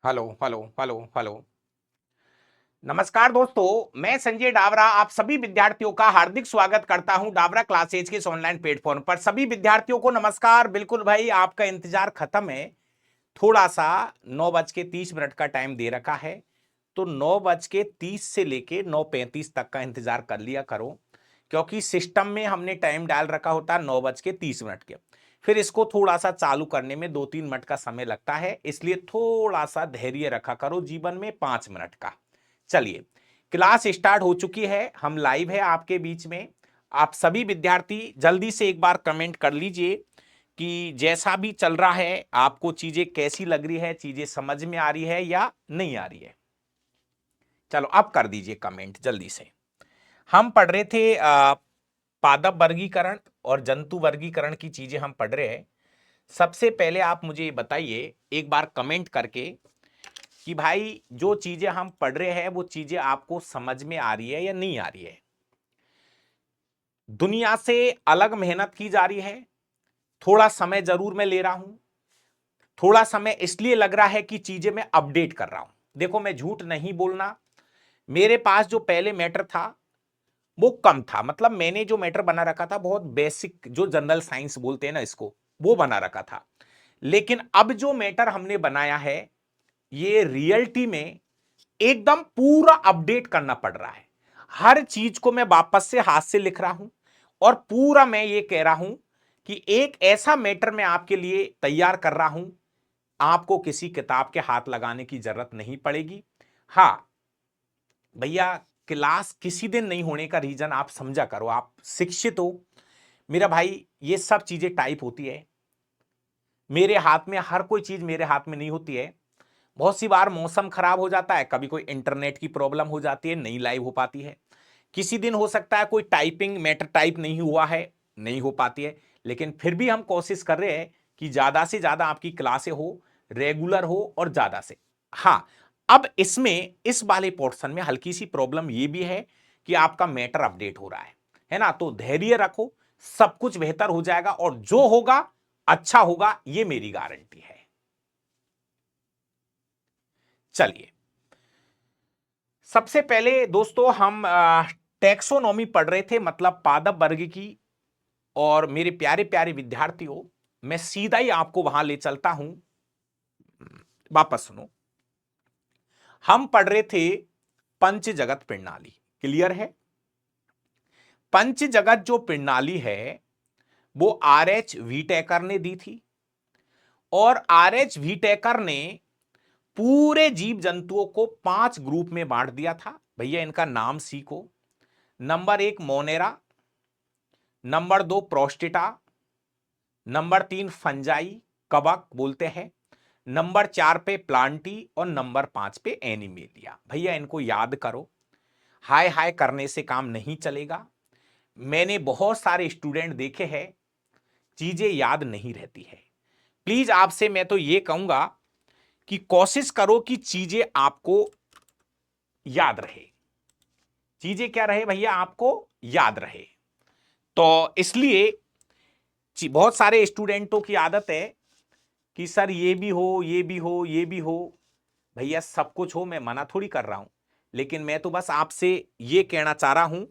Hello hello hello hello. नमस्कार दोस्तों, मैं संजय डावरा आप सभी विद्यार्थियों का हार्दिक स्वागत करता हूं डावरा क्लासेज के इस ऑनलाइन प्लेटफॉर्म पर। सभी विद्यार्थियों को नमस्कार। बिल्कुल भाई, आपका इंतजार खत्म है। थोड़ा सा 9:30 का टाइम दे रखा है, तो 9:30 से लेके 9:35 तक का इंतजार कर लिया करो, क्योंकि सिस्टम में हमने टाइम डाल रखा होता है 9:30 के। फिर इसको थोड़ा सा चालू करने में 2-3 मिनट का समय लगता है, इसलिए थोड़ा सा धैर्य रखा करो जीवन में 5 मिनट का। चलिए, क्लास स्टार्ट हो चुकी है, हम लाइव है आपके बीच में। आप सभी विद्यार्थी जल्दी से एक बार कमेंट कर लीजिए कि जैसा भी चल रहा है आपको चीजें कैसी लग रही है, चीजें समझ में आ रही है या नहीं आ रही है। चलो अब कर दीजिए कमेंट जल्दी से। हम पढ़ रहे थे पादप वर्गीकरण और जंतु वर्गीकरण की चीजें हम पढ़ रहे हैं। सबसे पहले आप मुझे बताइए एक बार कमेंट करके कि भाई जो चीजें हम पढ़ रहे हैं वो चीजें आपको समझ में आ रही है या नहीं आ रही है। दुनिया से अलग मेहनत की जा रही है, थोड़ा समय जरूर मैं ले रहा हूं। थोड़ा समय इसलिए लग रहा है कि चीजें मैं अपडेट कर रहा हूं। देखो, मैं झूठ नहीं बोलना, मेरे पास जो पहले मैटर था वो कम था। मतलब मैंने जो मैटर बना रखा था बहुत बेसिक, जो जनरल साइंस बोलते हैं ना इसको, वो बना रखा था। लेकिन अब जो मैटर हमने बनाया है ये रियलिटी में एकदम पूरा अपडेट करना पड़ रहा है। हर चीज को मैं वापस से हाथ से लिख रहा हूं और पूरा मैं ये कह रहा हूं कि एक ऐसा मैटर मैं आपके लिए तैयार कर रहा हूं, आपको किसी किताब के हाथ लगाने की जरूरत नहीं पड़ेगी। हां भैया, क्लास किसी दिन नहीं होने का रीजन आप समझा करो, आप शिक्षित हो मेरा भाई। ये सब चीजें टाइप होती है मेरे हाथ में, हर कोई चीज मेरे हाथ में नहीं होती है। बहुत सी बार मौसम खराब हो जाता है, कभी कोई इंटरनेट की प्रॉब्लम हो जाती है, नहीं लाइव हो पाती है। किसी दिन हो सकता है कोई टाइपिंग मैटर टाइप नहीं हुआ है, नहीं हो पाती है। लेकिन फिर भी हम कोशिश कर रहे हैं कि ज्यादा से ज्यादा आपकी क्लासें हो, रेगुलर हो और ज्यादा से। हां, अब इसमें इस वाले पोर्शन में हल्की सी प्रॉब्लम यह भी है कि आपका मैटर अपडेट हो रहा है ना। तो धैर्य रखो, सब कुछ बेहतर हो जाएगा और जो होगा अच्छा होगा, यह मेरी गारंटी है। चलिए, सबसे पहले दोस्तों हम टैक्सोनॉमी पढ़ रहे थे, मतलब पादप वर्ग की। और मेरे प्यारे प्यारे विद्यार्थियों, मैं सीधा ही आपको वहां ले चलता हूं। वापस सुनो, हम पढ़ रहे थे पंच जगत प्रणाली। क्लियर है? पंच जगत जो प्रणाली है वो आर एच वीटेकर ने दी थी। और आर एच वीटेकर ने पूरे जीव जंतुओं को 5 ग्रुप में बांट दिया था। भैया इनका नाम सीखो। Number 1 Monera, number 2 Protista, number 3 fungi, कवक बोलते हैं, नंबर 4 पे प्लांटी और नंबर 5 पे एनिमेलिया। भैया इनको याद करो, हाय हाय करने से काम नहीं चलेगा। मैंने बहुत सारे स्टूडेंट देखे हैं, चीजें याद नहीं रहती है। प्लीज आपसे मैं तो ये कहूंगा कि कोशिश करो कि चीजें आपको याद रहे। चीजें क्या रहे भैया? आपको याद रहे। तो इसलिए बहुत सारे स्टूडेंटों की आदत है कि सर ये भी हो, ये भी हो, ये भी हो। भैया सब कुछ हो, मैं मना थोड़ी कर रहा हूं, लेकिन मैं तो बस आपसे ये कहना चाह रहा हूं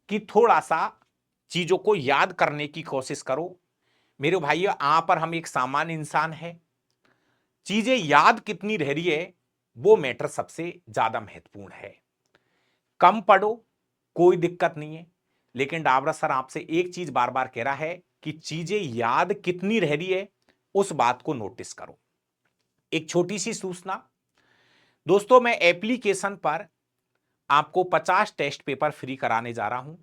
कि थोड़ा सा चीजों को याद करने की कोशिश करो। मेरे भाइयों, आप पर हम एक सामान्य इंसान है, चीजें याद कितनी रह रही है वो मैटर सबसे ज्यादा महत्वपूर्ण है। कम पढ़ो, कोई दिक्कत नहीं है, लेकिन डाबरा सर आपसे एक चीज बार बार कह रहा है कि चीजें याद कितनी रह रही है उस बात को नोटिस करो। एक छोटी सी सूचना दोस्तों, मैं एप्लीकेशन पर आपको 50 टेस्ट पेपर फ्री कराने जा रहा हूं।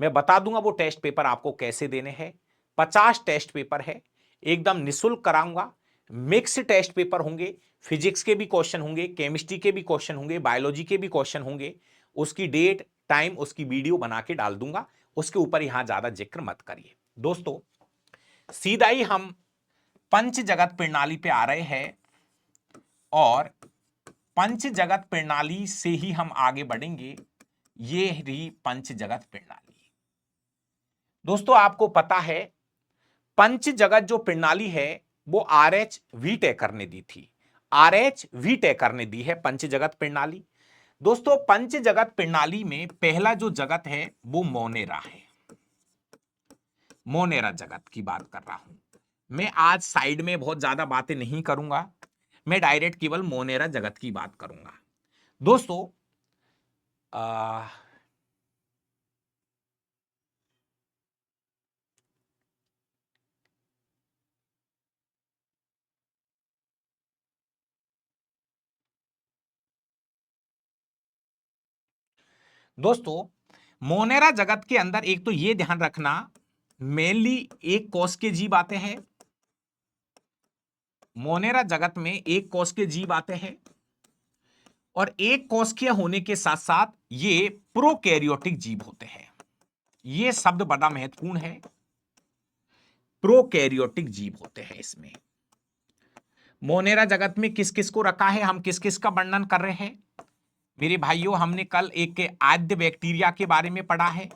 मैं बता दूंगा वो टेस्ट पेपर आपको कैसे देने हैं। 50 टेस्ट पेपर है, एकदम निशुल्क कराऊंगा। मिक्स टेस्ट पेपर होंगे, फिजिक्स के भी क्वेश्चन होंगे, केमिस्ट्री के भी क्वेश्चन होंगे, बायोलॉजी के भी क्वेश्चन होंगे। उसकी डेट टाइम उसकी वीडियो बना के डाल दूंगा, उसके ऊपर यहां ज्यादा जिक्र मत करिए। दोस्तों सीधा ही हम पंच जगत प्रणाली पे आ रहे हैं और पंच जगत प्रणाली से ही हम आगे बढ़ेंगे। ये रही पंच जगत प्रणाली। दोस्तों आपको पता है पंच जगत जो प्रणाली है वो RH वी तय करने दी थी, RH वी तय करने दी है पंच जगत प्रणाली। दोस्तों पंच जगत प्रणाली में पहला जो जगत है वो मोनेरा है, मोनेरा जगत की बात कर रहा हूं मैं। आज साइड में बहुत ज्यादा बातें नहीं करूंगा, मैं डायरेक्ट केवल मोनेरा जगत की बात करूंगा। दोस्तों दोस्तों मोनेरा जगत के अंदर एक तो ये ध्यान रखना, मेनली एक कोष के जीव आते हैं, मोनेरा जगत में एक कोष के जीव आते हैं, और एक कोशिकीय होने के साथ साथ ये प्रोकैरियोटिक जीव होते हैं। ये शब्द बड़ा महत्वपूर्ण है, प्रोकैरियोटिक जीव होते हैं। इसमें मोनेरा जगत में किस किस को रखा है, हम किस किस का वर्णन कर रहे हैं मेरे भाइयों। हमने कल एक आद्य बैक्टीरिया के बारे में पढ़ा है,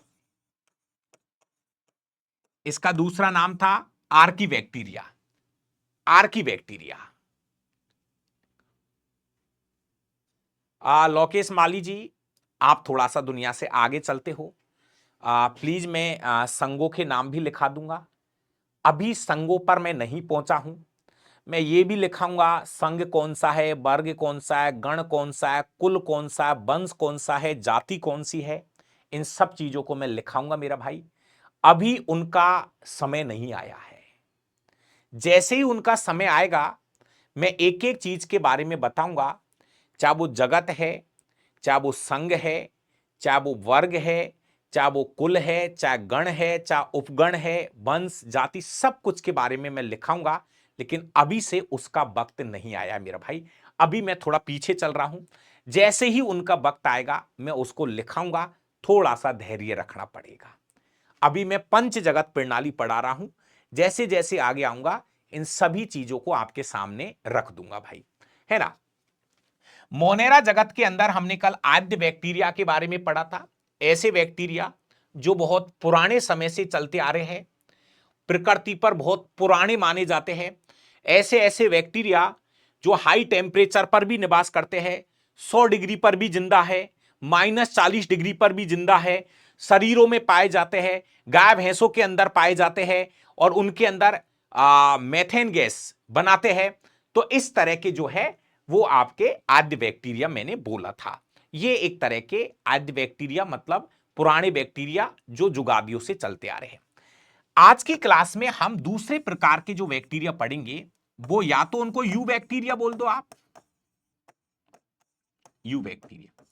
इसका दूसरा नाम था archaebacteria, archaebacteria. Lokesh Mali ji, आप थोड़ा सा दुनिया से आगे चलते हो, प्लीज मैं संघों के नाम भी लिखा दूंगा। अभी संघों पर मैं नहीं पहुंचा हूं, मैं ये भी लिखाऊंगा संघ कौन सा है, वर्ग कौन सा है, गण कौन सा है, कुल कौन सा है, वंश कौन सा है, जाति कौन सी है, इन सब चीजों को मैं लिखाऊंगा मेरा भाई। अभी उनका समय नहीं आया है, जैसे ही उनका समय आएगा मैं एक एक चीज के बारे में बताऊंगा, चाहे वो जगत है, चाहे वो संघ है, चाहे वो वर्ग है, चाहे वो कुल है, चाहे गण है, चाहे उपगण है, वंश जाति, सब कुछ के बारे में मैं लिखाऊंगा। लेकिन अभी से उसका वक्त नहीं आया मेरा भाई, अभी मैं थोड़ा पीछे चल रहा हूं, जैसे ही उनका वक्त आएगा मैं उसको लिखाऊंगा, थोड़ा सा धैर्य रखना पड़ेगा। अभी मैं पंच जगत प्रणाली पढ़ा रहा हूं, जैसे जैसे आगे आऊंगा इन सभी चीजों को आपके सामने रख दूंगा भाई, है ना। मोनेरा जगत के अंदर हमने कल आद्य बैक्टीरिया के बारे में पढ़ा था, ऐसे बैक्टीरिया जो बहुत पुराने समय से चलते आ रहे हैं, प्रकृति पर बहुत पुराने माने जाते हैं। ऐसे ऐसे बैक्टीरिया जो हाई टेम्परेचर पर भी निवास करते हैं, 100 डिग्री पर भी जिंदा है, -40 डिग्री पर भी जिंदा है, शरीरों में पाए जाते हैं, गाय भैंसों के अंदर पाए जाते हैं, और उनके अंदर मेथेन गैस बनाते हैं। तो इस तरह के जो है वो आपके आद्य बैक्टीरिया मैंने बोला था। ये एक तरह के आद्य बैक्टीरिया मतलब पुराने बैक्टीरिया जो जुगादियों से चलते आ रहे हैं। आज की क्लास में हम दूसरे प्रकार के जो बैक्टीरिया पढ़ेंगे, वो या तो उनको यू बैक्टीरिया बोल दो आप, यू बैक्टीरिया,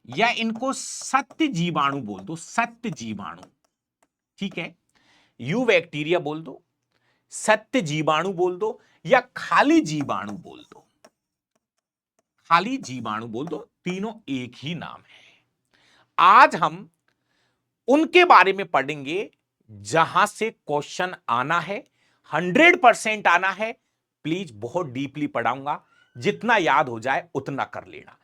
या इनको सत्य जीवाणु बोल दो, सत्य जीवाणु, ठीक है। यू बैक्टीरिया बोल दो, सत्य जीवाणु बोल दो, या खाली जीवाणु बोल दो, खाली जीवाणु बोल दो, तीनों एक ही नाम है। आज हम उनके बारे में पढ़ेंगे जहां से क्वेश्चन आना है, 100% आना है। प्लीज बहुत डीपली पढ़ाऊंगा, जितना याद हो जाए उतना कर लेना।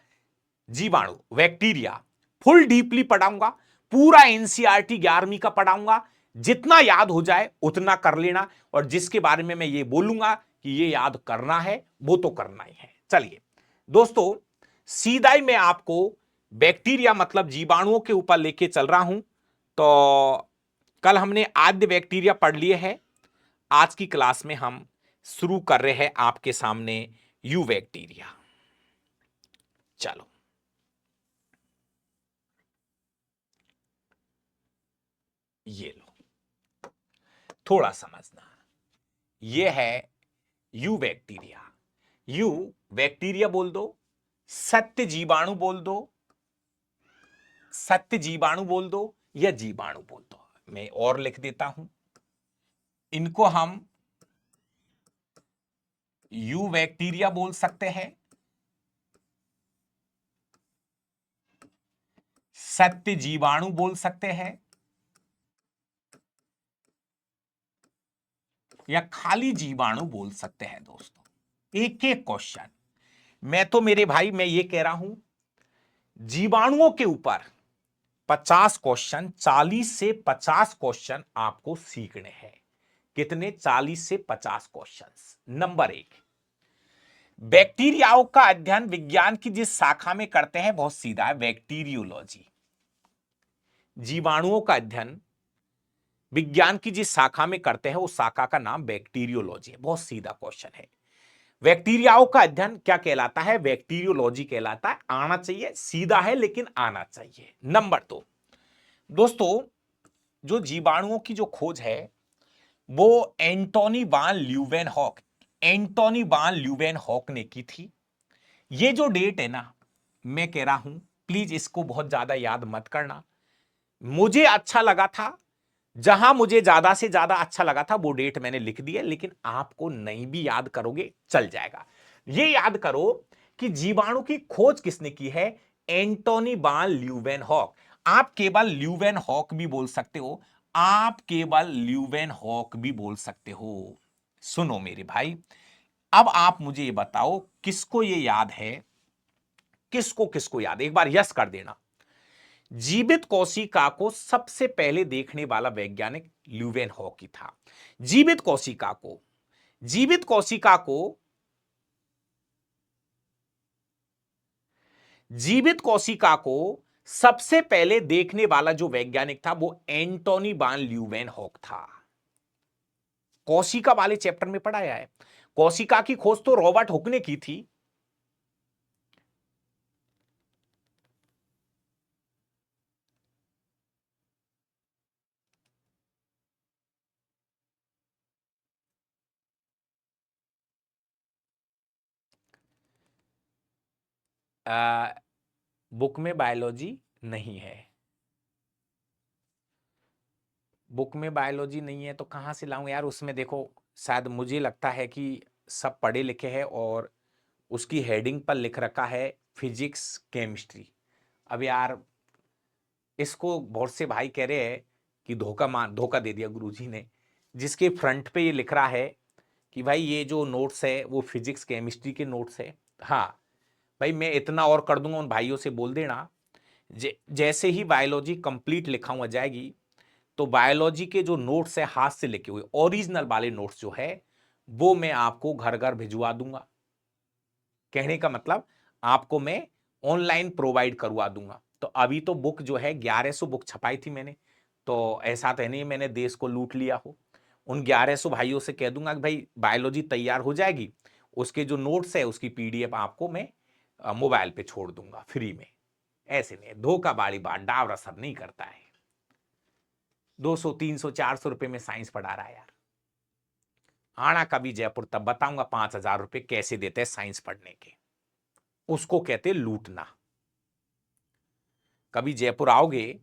जीवाणु बैक्टीरिया फुल डीपली पढ़ाऊंगा, पूरा एनसीईआरटी 11वीं का पढ़ाऊंगा, जितना याद हो जाए उतना कर लेना, और जिसके बारे में मैं ये बोलूंगा कि ये याद करना है वो तो करना ही है। चलिए दोस्तों, सीधा ही मैं आपको बैक्टीरिया मतलब जीवाणुओं के ऊपर लेके चल रहा हूं। तो कल हमने आद्य बैक्टीरिया पढ़ लिए हैं, आज की क्लास में हम शुरू कर रहे हैं आपके सामने यू बैक्टीरिया। चलो ये लो, थोड़ा समझना, ये है यू बैक्टीरिया। यू बैक्टीरिया बोल दो, सत्य जीवाणु बोल दो, सत्य जीवाणु बोल दो, या जीवाणु बोल दो। मैं और लिख देता हूं, इनको हम यू बैक्टीरिया बोल सकते हैं, सत्य जीवाणु बोल सकते हैं, या खाली जीवाणु बोल सकते हैं। दोस्तों एक एक क्वेश्चन, मैं तो मेरे भाई मैं ये कह रहा हूं जीवाणुओं के ऊपर 50 क्वेश्चन, 40 से 50 क्वेश्चन आपको सीखने हैं। कितने? 40 से 50 क्वेश्चंस। नंबर 1, बैक्टीरियाओं का अध्ययन विज्ञान की जिस शाखा में करते हैं बहुत सीधा है, बैक्टीरियोलॉजी। जीवाणुओं का अध्ययन विज्ञान की जिस शाखा में करते हैं उस शाखा का नाम बैक्टीरियोलॉजी है। बहुत सीधा क्वेश्चन है। बैक्टीरियाओं का अध्ययन क्या कहलाता है? बैक्टीरियोलॉजी कहलाता है। आना चाहिए, सीधा है लेकिन आना चाहिए। नंबर 2, दोस्तों जो जीवाणुओं की जो खोज है वो एंटोनी वान ल्यूवेनहॉक, एंटोनी वान ल्यूवेनहॉक ने की थी। ये जो डेट है ना, मैं कह रहा हूं प्लीज इसको बहुत ज्यादा याद मत करना। मुझे अच्छा लगा था, जहां मुझे ज्यादा से ज्यादा अच्छा लगा था वो डेट मैंने लिख दी है, लेकिन आपको नहीं भी याद करोगे चल जाएगा। ये याद करो कि जीवाणु की खोज किसने की है? एंटोनी वान ल्यूवेनहॉक। आप केवल ल्यूवेनहॉक भी बोल सकते हो, आप केवल ल्यूवेनहॉक भी बोल सकते हो। सुनो मेरे भाई, अब आप मुझे ये बताओ किसको ये याद है, किसको किसको याद है? एक बार यस कर देना। जीवित कोशिका को सबसे पहले देखने वाला वैज्ञानिक ल्यूवेनहॉक ही था। जीवित कोशिका को, जीवित कोशिका को, जीवित कोशिका को सबसे पहले देखने वाला जो वैज्ञानिक था वो एंटोनी वान ल्यूवेनहॉक था। कोशिका वाले चैप्टर में पढ़ाया है। कोशिका की खोज तो रॉबर्ट हुक ने की थी। बुक में बायोलॉजी नहीं है, बुक में बायोलॉजी नहीं है तो कहां से लाऊं यार? उसमें देखो, शायद मुझे लगता है कि सब पढ़े लिखे हैं और उसकी हेडिंग पर लिख रखा है फिजिक्स केमिस्ट्री। अब यार इसको बहुत से भाई कह रहे हैं कि धोखा दे दिया गुरुजी ने, जिसके फ्रंट पे ये लिख रहा है कि भाई ये जो नोट्स है वो फिजिक्स केमिस्ट्री के नोट्स है। हाँ भाई, मैं इतना और कर दूंगा, उन भाइयों से बोल देना जैसे ही बायोलॉजी कंप्लीट लिखा हुआ जाएगी तो बायोलॉजी के जो नोट्स है हाथ से लिखे हुए ओरिजिनल वाले नोट्स जो है वो मैं आपको घर घर भिजवा दूंगा। कहने का मतलब आपको मैं ऑनलाइन प्रोवाइड करवा दूंगा। तो अभी तो बुक जो है 1100 बुक छपाई थी मैंने, तो ऐसा तो नहीं मैंने देश को लूट लिया हो। उन 1100 भाइयों से कह दूंगा कि भाई बायोलॉजी तैयार हो जाएगी, उसके जो नोट्स है उसकी पीडीएफ आपको मैं मोबाइल पे छोड़ दूंगा फ्री में। ऐसे नहीं, धोखाबाड़ी बात डावरा सब नहीं करता है। 200 300 400 रुपए में साइंस पढ़ा रहा है यार। आना कभी जयपुर तब बताऊंगा 5000 रुपए कैसे देते हैं साइंस पढ़ने के। उसको कहते लूटना। कभी जयपुर आओगे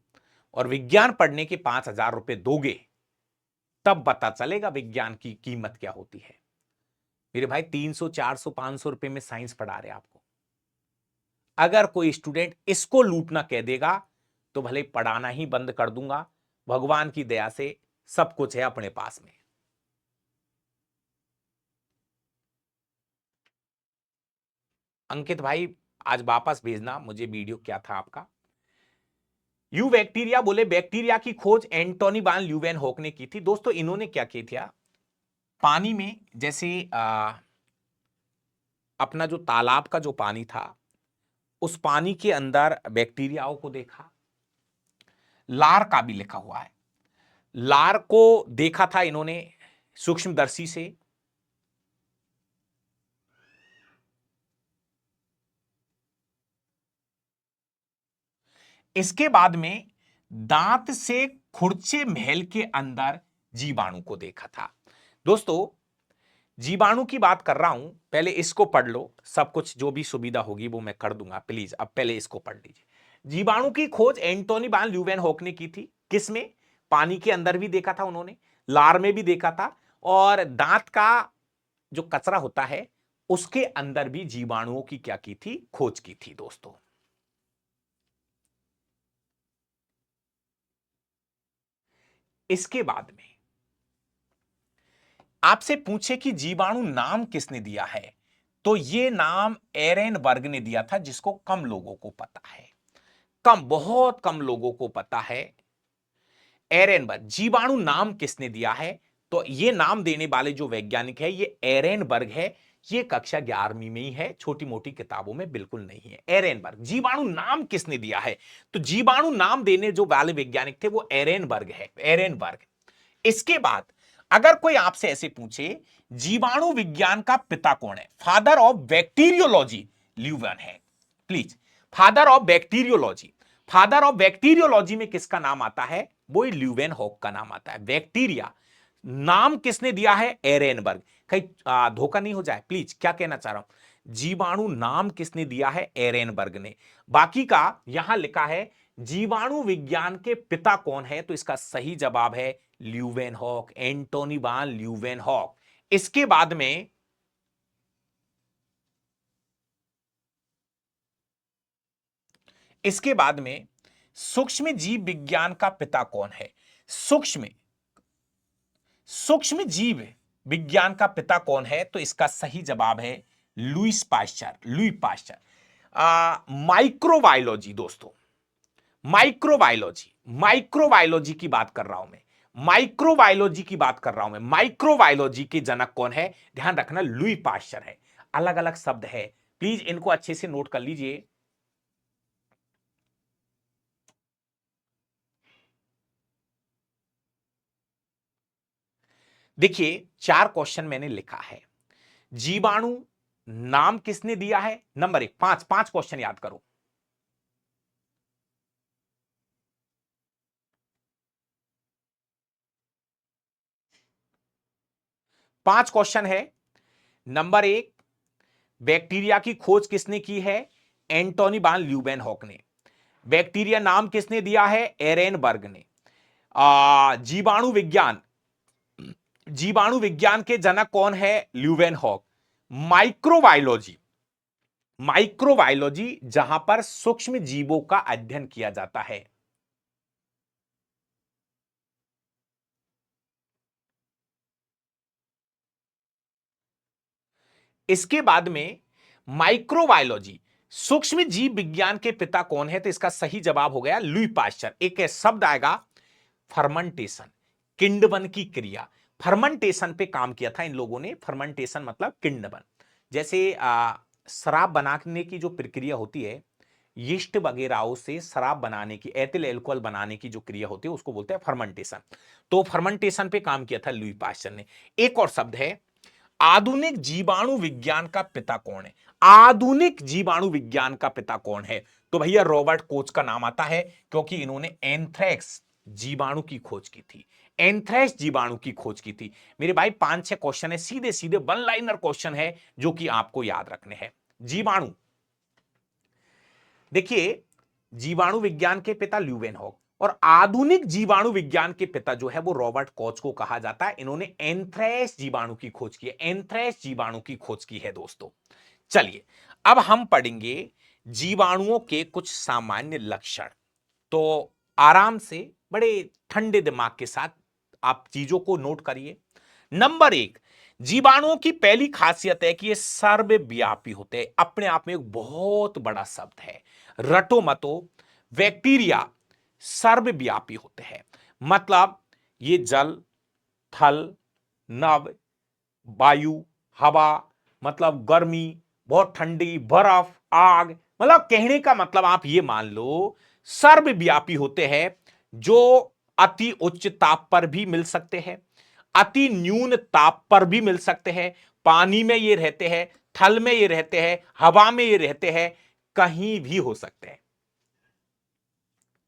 और विज्ञान पढ़ने के 5000 रुपए दोगे तब पता चलेगा विज्ञान की कीमत क्या होती है। मेरे भाई 300 400 500 रुपए में साइंस पढ़ा रहे आपको। अगर कोई स्टूडेंट इसको लूटना कह देगा तो भले पढ़ाना ही बंद कर दूंगा। भगवान की दया से सब कुछ है अपने पास में। अंकित भाई आज वापस भेजना मुझे वीडियो, क्या था आपका? यू बैक्टीरिया बोले बैक्टीरिया की खोज एंटोनी वान ल्यूवेनहॉक ने की थी। दोस्तों इन्होंने क्या किया था, पानी में जैसे अपना जो तालाब का जो पानी था उस पानी के अंदर बैक्टीरियाओं को देखा। लार का भी लिखा हुआ है, लार को देखा था इन्होंने सूक्ष्मदर्शी से। इसके बाद में दांत से खुरचे महल के अंदर जीवाणु को देखा था। दोस्तों जीवाणु की बात कर रहा हूं, पहले इसको पढ़ लो, सब कुछ जो भी सुविधा होगी वो मैं कर दूंगा। प्लीज अब पहले इसको पढ़ लीजिए। जीवाणु की खोज एंटोनी वान ल्यूवेनहॉक ने की थी। किसमें? पानी के अंदर भी देखा था उन्होंने, लार में भी देखा था, और दांत का जो कचरा होता है उसके अंदर भी जीवाणुओं की क्या की थी? खोज की थी। दोस्तों इसके बाद में आपसे पूछे कि जीवाणु नाम किसने दिया है, तो यह नाम एरेनबर्ग ने दिया था, जिसको कम लोगों को पता है, कम, बहुत कम लोगों को पता है। एरेनबर्ग। जीवाणु नाम किसने दिया है? तो ये नाम देने वाले जो वैज्ञानिक है ये एरेनबर्ग है। ये कक्षा 11वीं में ही है, छोटी मोटी किताबों में बिल्कुल नहीं है। एरेनबर्ग। जीवाणु नाम किसने दिया है? तो जीवाणु नाम देने जो वाले वैज्ञानिक थे वो एरेनबर्ग है, एरेनबर्ग। इसके बाद अगर कोई आपसे ऐसे पूछे जीवाणु विज्ञान का पिता कौन है, फादर ऑफ बैक्टीरियोलॉजी ल्यूवेन है। Please, father of bacteriology, father of bacteriology में किसका नाम आता है? वो ल्यूवेन हॉक का नाम आता है। बैक्टीरिया नाम किसने दिया है? एरेनबर्ग। कहीं धोखा नहीं हो जाए प्लीज, क्या कहना चाह रहा हूं, जीवाणु नाम किसने दिया है? एरेनबर्ग ने। बाकी का यहां लिखा है जीवाणु विज्ञान के पिता कौन है, तो इसका सही जवाब है ल्यूवेनहॉक, एंटोनी वान ल्यूवेनहॉक। इसके बाद में सूक्ष्म जीव विज्ञान का पिता कौन है? सूक्ष्म जीव विज्ञान का पिता कौन है, तो इसका सही जवाब है Louis Pasteur, Louis Pasteur. Microbiology दोस्तों, माइक्रोबायोलॉजी, माइक्रोबायोलॉजी की बात कर रहा हूं मैं, माइक्रोबायोलॉजी की बात कर रहा हूं मैं। माइक्रोबायोलॉजी के जनक कौन है? ध्यान रखना, लुई पाश्चर है। अलग अलग शब्द है, प्लीज इनको अच्छे से नोट कर लीजिए। देखिए 4 क्वेश्चन मैंने लिखा है। जीवाणु नाम किसने दिया है? नंबर 1, 5 क्वेश्चन याद करो। 5 क्वेश्चन है। नंबर 1, बैक्टीरिया की खोज किसने की है? एंटोनी वान ल्यूवेनहॉक ने। बैक्टीरिया नाम किसने दिया है? एरेनबर्ग ने। जीवाणु विज्ञान, जीवाणु विज्ञान के जनक कौन है? ल्यूवेनहॉक। माइक्रोबायोलॉजी, माइक्रोबायोलॉजी जहां पर सूक्ष्म जीवों का अध्ययन किया जाता है। इसके बाद में माइक्रोबायोलॉजी, सूक्ष्म जीव विज्ञान के पिता कौन है, तो इसका सही जवाब हो गया लुई पाश्चर। एक शब्द आएगा फर्मेंटेशन, किण्वन की क्रिया। फर्मेंटेशन पे काम किया था इन लोगों ने। फर्मेंटेशन मतलब किण्वन। जैसे शराब बनाने की जो प्रक्रिया होती है, यीस्ट वगैरह से शराब बनाने की, एथिल एल्कोहल बनाने की जो क्रिया होती है उसको बोलते हैं फर्मेंटेशन। तो फर्मेंटेशन पे काम किया था लुई पाश्चर ने। एक और शब्द है आधुनिक जीवाणु विज्ञान का पिता कौन है? आधुनिक जीवाणु विज्ञान का पिता कौन है? तो भैया रॉबर्ट कोच का नाम आता है, क्योंकि इन्होंने एंथ्रेक्स जीवाणु की खोज की थी। एंथ्रेक्स जीवाणु की खोज की थी। मेरे भाई 5-6 क्वेश्चन है, सीधे सीधे वन लाइनर क्वेश्चन है जो कि आपको याद रखने हैं। जीवाणु, देखिए जीवाणु विज्ञान के पिता ल्यूवेनहॉक, और आधुनिक जीवाणु विज्ञान के पिता जो है वो रॉबर्ट कोच को कहा जाता है। इन्होंने एंथ्रेक्स जीवाणु की खोज की है, एंथ्रेक्स जीवाणु की खोज की है दोस्तों। चलिए अब हम पढ़ेंगे जीवाणुओं के कुछ सामान्य लक्षण। तो आराम से, बड़े ठंडे दिमाग के साथ आप चीजों को नोट करिए। नंबर 1, जीवाणुओं की पहली खासियत है कि ये सर्वव्यापी होते हैं। अपने आप में एक बहुत बड़ा शब्द है, रटो मतो। बैक्टीरिया सर्वव्यापी होते हैं, मतलब ये जल, थल, नभ, वायु, हवा, मतलब गर्मी, बहुत ठंडी, बर्फ, आग, मतलब कहने का मतलब आप ये मान लो सर्वव्यापी होते हैं, जो अति उच्च ताप पर भी मिल सकते हैं, अति न्यून ताप पर भी मिल सकते हैं, पानी में ये रहते हैं, थल में ये रहते हैं, हवा में ये रहते हैं, कहीं भी हो सकते हैं।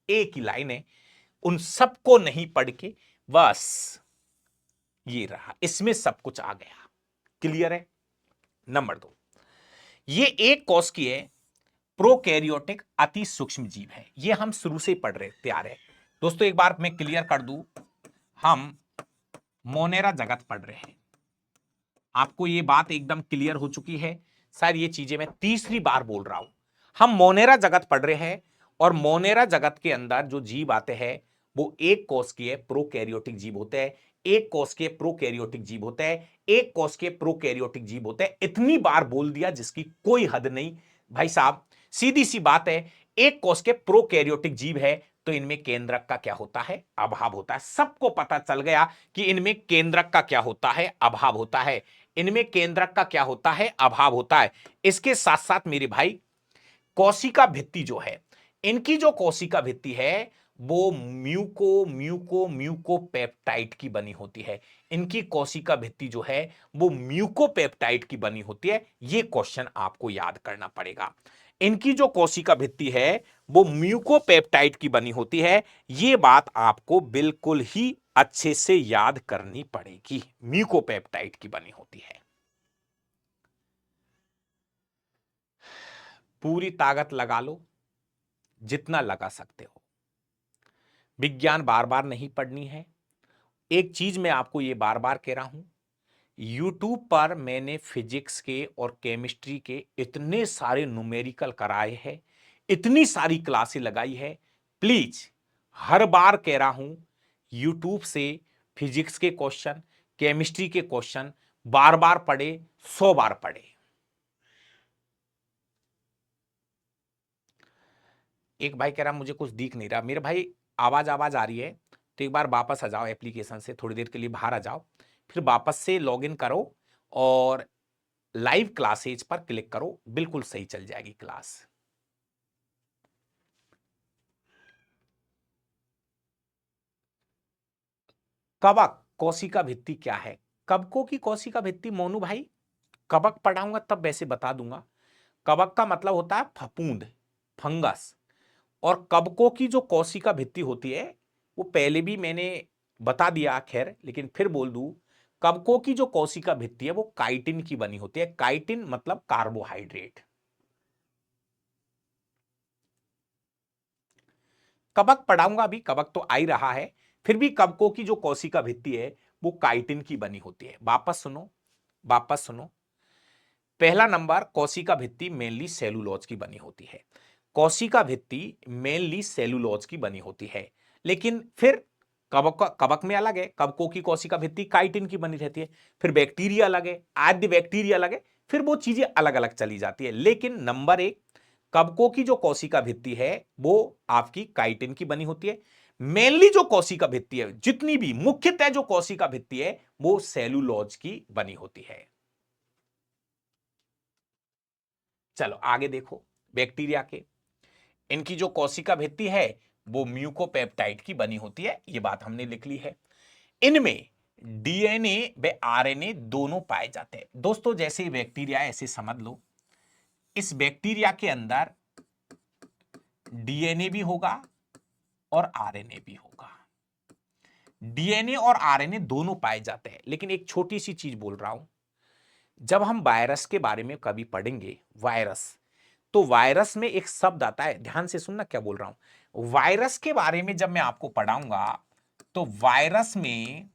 एक ही लाइन है, उन सबको नहीं पढ़ के बस ये रहा, इसमें सब कुछ आ गया। क्लियर है? नंबर 2, ये एक कोश की है, प्रोकैरियोटिक अति सूक्ष्म जीव है। ये हम शुरू से पढ़ रहे तैयार है दोस्तों। एक बार मैं क्लियर कर दूं, हम मोनेरा जगत पढ़ रहे हैं। आपको ये बात एकदम क्लियर हो चुकी है। सर ये चीजें मैं तीसरी बार बोल रहा हूं। हम मोनेरा जगत पढ़ रहे हैं, और मोनेरा जगत के अंदर जो जीव आते हैं वो एक कोश की है, प्रोकैरियोटिक जीव होते हैं। एक कोश के प्रोकैरियोटिक जीव होते हैं, एक कोश के प्रोकैरियोटिक जीव होते हैं। इतनी बार बोल दिया जिसकी कोई हद नहीं भाई साहब। सीधी सी बात है, एक कोश के प्रोकैरियोटिक जीव है, तो इनमें केंद्रक का क्या होता है, अभाव होता है। सबको पता चल गया कि इनमें केंद्रक का क्या होता है, अभाव होता है। इनमें केंद्रक का क्या होता है, अभाव होता है। इसके साथ साथ मेरे भाई कोशिका भित्ति जो है, इनकी जो कोशिका भित्ति है वो म्यूकोपेप्टाइड की बनी होती है। इनकी कोशिका भित्ति जो है वो म्यूकोपेप्टाइड की बनी होती है। यह क्वेश्चन आपको याद करना पड़ेगा। इनकी जो कोशिका भित्ति है वो म्यूकोपेप्टाइड की बनी होती है। यह बात आपको बिल्कुल ही अच्छे से याद करनी पड़ेगी। म्यूकोपेप्टाइड की बनी होती है। पूरी ताकत लगा लो, जितना लगा सकते हो। विज्ञान बार बार नहीं पढ़नी है। एक चीज मैं आपको ये बार बार कह रहा हूं, यूट्यूब पर मैंने फिजिक्स के और केमिस्ट्री के इतने सारे न्यूमेरिकल कराए हैं, इतनी सारी क्लासें लगाई है। प्लीज हर बार कह रहा हूं, यूट्यूब से फिजिक्स के क्वेश्चन, केमिस्ट्री के क्वेश्चन बार बार पढ़े, 100 बार पढ़े। एक भाई कह रहा मुझे कुछ दिख नहीं रहा। मेरे भाई आवाज आ रही है तो एक बार वापस आ जाओ, एप्लीकेशन से थोड़ी देर के लिए बाहर आ जाओ, फिर वापस से लॉगिन करो और लाइव क्लासेज पर क्लिक करो, बिल्कुल सही चल जाएगी क्लास। कवक कोशिका भित्ति क्या है? कवकों की कोशिका भित्ति मोनू भाई कवक पढ़ाऊंगा तब वैसे बता दूंगा। कवक का मतलब होता है फफूंद, फंगस। और कवकों की जो कोशिका भित्ति होती है वो पहले भी मैंने बता दिया, खैर लेकिन फिर बोल दूं, कवकों की जो कोशिका भित्ति है वो काइटिन की बनी होती है। काइटिन मतलब कार्बोहाइड्रेट। कवक पढ़ाऊंगा अभी, कवक तो आ ही रहा है, फिर भी कवकों की जो कोशिका भित्ति है वो काइटिन की बनी होती है। वापस सुनो, वापस सुनो। पहला नंबर, कोशिका भित्ति मेनली सेलुलोज की बनी होती है। कोशिका भित्ति मेनली सेलुलोज की बनी होती है। लेकिन फिर कवक में अलग है, कवकों की कोशिका भित्ति काइटिन की बनी रहती है। फिर बैक्टीरिया अलग है, आद्य बैक्टीरिया अलग है, फिर वो चीजें अलग अलग चली जाती है। लेकिन नंबर एक, कवकों की जो कोशिका भित्ति है वो आपकी काइटिन की बनी होती है। मेनली जो कोशिका भित्ति है, जितनी भी मुख्यतः जो कोशिका भित्ति है वो सेलुलोज की बनी होती है। चलो आगे देखो, बैक्टीरिया के, इनकी जो कोशिका भित्ति है वो म्यूकोपेप्टाइड की बनी होती है। ये बात हमने लिख ली है। इनमें डीएनए व आरएनए दोनों पाए जाते हैं। दोस्तों जैसे बैक्टीरिया, ऐसे समझ लो इस बैक्टीरिया के अंदर डीएनए भी होगा और आरएनए भी होगा। डीएनए और आरएनए दोनों पाए जाते हैं। लेकिन एक छोटी सी चीज बोल रहा हूं, जब हम वायरस के बारे में कभी पढ़ेंगे, वायरस, तो वायरस में एक शब्द आता है, ध्यान से सुनना क्या बोल रहा हूं। वायरस के बारे में जब मैं आपको पढ़ाऊंगा तो वायरस में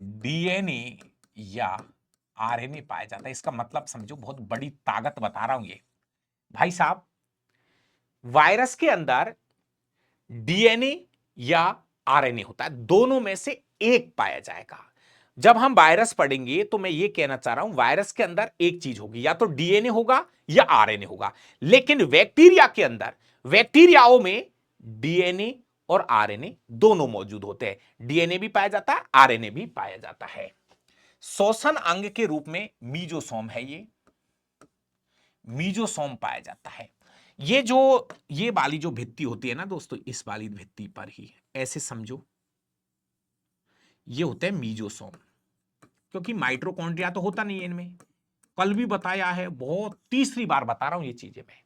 डीएनए या आरएनए पाया जाता है। इसका मतलब समझो, बहुत बड़ी ताकत बता रहा हूं ये भाई साहब। वायरस के अंदर डीएनए या आरएनए होता है, दोनों में से एक पाया जाएगा। जब हम वायरस पढ़ेंगे तो मैं ये कहना चाह रहा हूं, वायरस के अंदर एक चीज होगी, या तो डीएनए होगा या आरएनए होगा। लेकिन बैक्टीरिया के अंदर, बैक्टीरियाओं में डीएनए और आरएनए दोनों मौजूद होते हैं। डीएनए भी पाया जाता है, आरएनए भी पाया जाता है। श्वसन अंग के रूप में मीजोसोम है, ये मीजोसोम पाया जाता है। ये वाली जो भित्ति होती है ना दोस्तों, इस वाली भित्ति पर ही ऐसे समझो, ये होता है मीजोसोम। क्योंकि माइटोकॉन्ड्रिया तो होता नहीं है इनमें, कल भी बताया है, बहुत तीसरी बार बता रहा हूं ये चीजें मैं।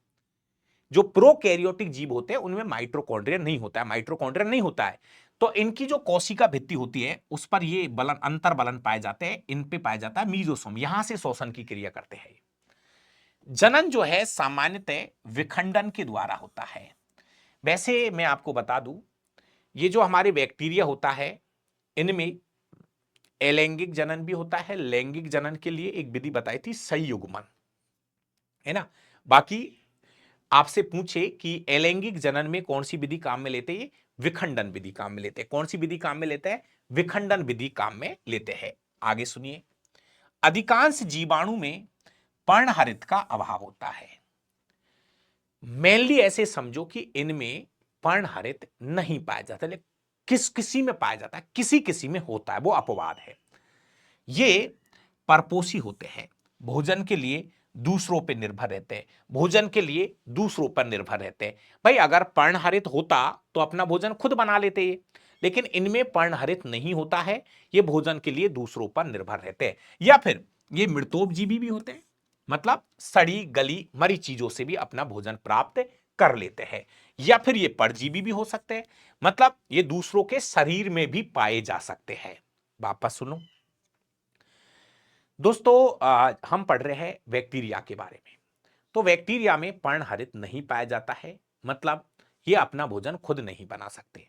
जो प्रोकैरियोटिक जीव होते हैं उनमें माइटोकॉन्ड्रिया नहीं होता है, माइटोकॉन्ड्रिया नहीं होता है। तो इनकी जो कोशिका भित्ति होती है उस पर ये बलन, अंतर बलन पाए जाते हैं। इन पे पाया जाता है मीजोसोम, यहां से श्वसन की क्रिया करते हैं। जनन जो है सामान्यतः विखंडन के द्वारा होता है। वैसे मैं आपको बता दूं, ये जो हमारे बैक्टीरिया होता है इनमें अलैंगिक जनन भी होता है। लैंगिक जनन के लिए एक विधि बताई थी, संयुग्मन, है ना। बाकी आपसे पूछे कि अलैंगिक जनन में कौन सी विधि काम में लेते हैं, विखंडन विधि काम में लेते हैं। कौन सी विधि काम में लेते हैं, विखंडन विधि काम में लेते हैं। आगे सुनिए, अधिकांश जीवाणु में पर्णहरित का अभाव होता है। मेनली ऐसे समझो कि इनमें पर्णहरित नहीं पाया जाता, लेकिन किसी में पाया जाता है, किसी में होता है, वो अपवाद है। ये परपोषी होते हैं, भोजन के लिए दूसरों पर निर्भर रहते हैं, भोजन के लिए दूसरों पर निर्भर रहते हैं। भाई अगर पर्णहरित होता तो अपना भोजन खुद बना लेते ये, लेकिन इनमें पर्णहरित नहीं होता है, ये भोजन के लिए दूसरों पर निर्भर रहते हैं। या फिर ये मृतोपजीवी भी होते हैं, मतलब सड़ी गली मरी चीजों से भी अपना भोजन प्राप्त कर लेते हैं। या फिर ये परजीवी भी हो सकते हैं, मतलब ये दूसरों के शरीर में भी पाए जा सकते हैं। वापस सुनो दोस्तों, हम पढ़ रहे हैं बैक्टीरिया के बारे में। तो बैक्टीरिया में पर्णहरित नहीं पाया जाता है, मतलब ये अपना भोजन खुद नहीं बना सकते,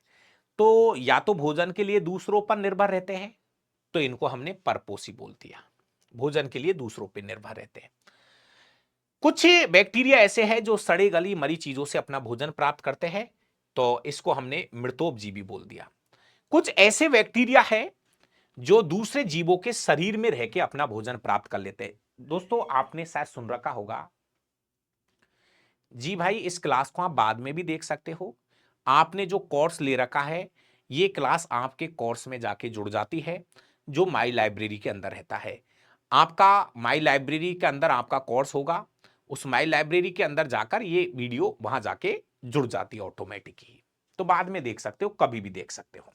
तो या तो भोजन के लिए दूसरों पर निर्भर रहते हैं, तो इनको हमने परपोषी बोल दिया, भोजन के लिए दूसरों पर निर्भर रहते हैं। कुछ बैक्टीरिया ऐसे हैं जो सड़े गली मरी चीजों से अपना भोजन प्राप्त करते हैं, तो इसको हमने मृतोपजीवी बोल दिया। कुछ ऐसे बैक्टीरिया है जो दूसरे जीवों के शरीर में रह के अपना भोजन प्राप्त कर लेते हैं। दोस्तों आपने शायद सुन रखा होगा, जी भाई इस क्लास को आप बाद में भी देख सकते हो, आपने जो कोर्स ले रखा है ये क्लास आपके कोर्स में जाके जुड़ जाती है, जो माई लाइब्रेरी के अंदर रहता है। आपका माई लाइब्रेरी के अंदर आपका कोर्स होगा, उस माई लाइब्रेरी के अंदर जाकर ये वीडियो वहां जाके जुड़ जाती है ऑटोमेटिक ही, तो बाद में देख सकते हो, कभी भी देख सकते हो।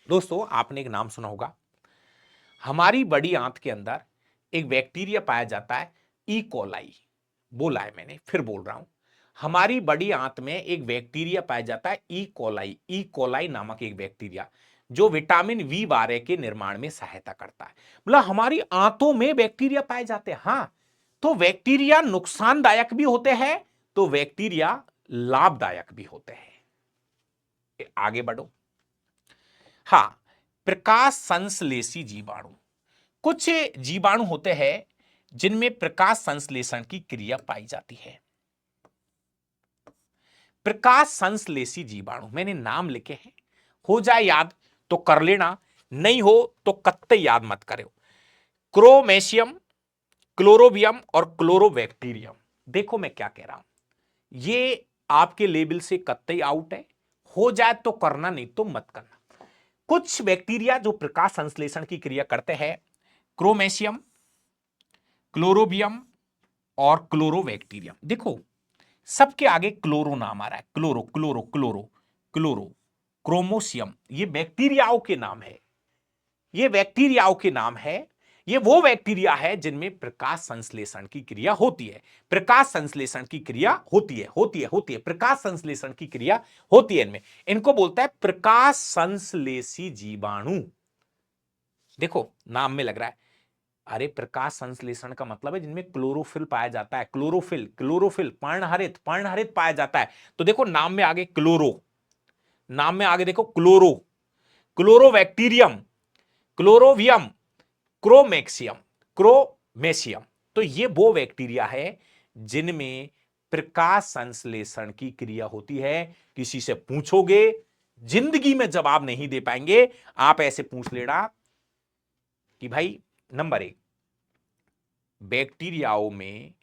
दोस्तों आपने एक नाम सुना होगा, हमारी बड़ी आंत के अंदर एक बैक्टीरिया पाया जाता है, ई कोलाई। बोला है मैंने, फिर बोल रहा हूं, हमारी बड़ी आंत में एक बैक्टीरिया पाया जाता है ई कोलाई नामक एक बैक्टीरिया, जो विटामिन बी 12 के निर्माण में सहायता करता है। मतलब हमारी आंतों में बैक्टीरिया पाए जाते हैं। हाँ, तो बैक्टीरिया नुकसानदायक भी होते हैं, तो बैक्टीरिया लाभदायक भी होते हैं। आगे बढ़ो। हाँ, प्रकाश संश्लेषी जीवाणु, कुछ जीवाणु होते हैं जिनमें प्रकाश संश्लेषण की क्रिया पाई जाती है। प्रकाश संश्लेषी जीवाणु मैंने नाम लिखे हैं, हो जाए याद तो कर लेना, नहीं हो तो कत्ते याद मत करो। क्रोमेशियम, क्लोरोबियम और क्लोरोबैक्टीरियम। देखो मैं क्या कह रहा हूं, ये आपके लेवल से कत्ते आउट है, हो जाए तो करना, नहीं तो मत करना। कुछ बैक्टीरिया जो प्रकाश संश्लेषण की क्रिया करते हैं, क्रोमेशियम, क्लोरोबियम और क्लोरोबैक्टीरियम। देखो सबके आगे क्लोरो नाम आ रहा है, क्लोरो क्लोरो क्लोरो क्लोरो। क्रोमोशियम ये बैक्टीरियाओं के नाम है, ये बैक्टीरियाओं के नाम है। ये वो बैक्टीरिया है जिनमें प्रकाश संश्लेषण की क्रिया होती है, प्रकाश संश्लेषण की क्रिया होती है प्रकाश संश्लेषण की क्रिया होती है इनमें, इनको बोलता है प्रकाश संश्लेषी जीवाणु। देखो नाम में लग रहा है, अरे प्रकाश संश्लेषण का मतलब है जिनमें क्लोरोफिल पाया जाता है, क्लोरोफिल क्लोरोफिल पर्णहरित पर्णहरित पाया जाता है। तो देखो नाम में आगे क्लोरो, नाम में आगे देखो क्लोरो, क्लोरोबैक्टीरियम, क्लोरोवियम, क्रोमेक्सियम, क्रोमेशियम। तो ये वो बैक्टीरिया है जिनमें प्रकाश संश्लेषण की क्रिया होती है। किसी से पूछोगे जिंदगी में जवाब नहीं दे पाएंगे, आप ऐसे पूछ लेना कि भाई नंबर 1, बैक्टीरियाओं में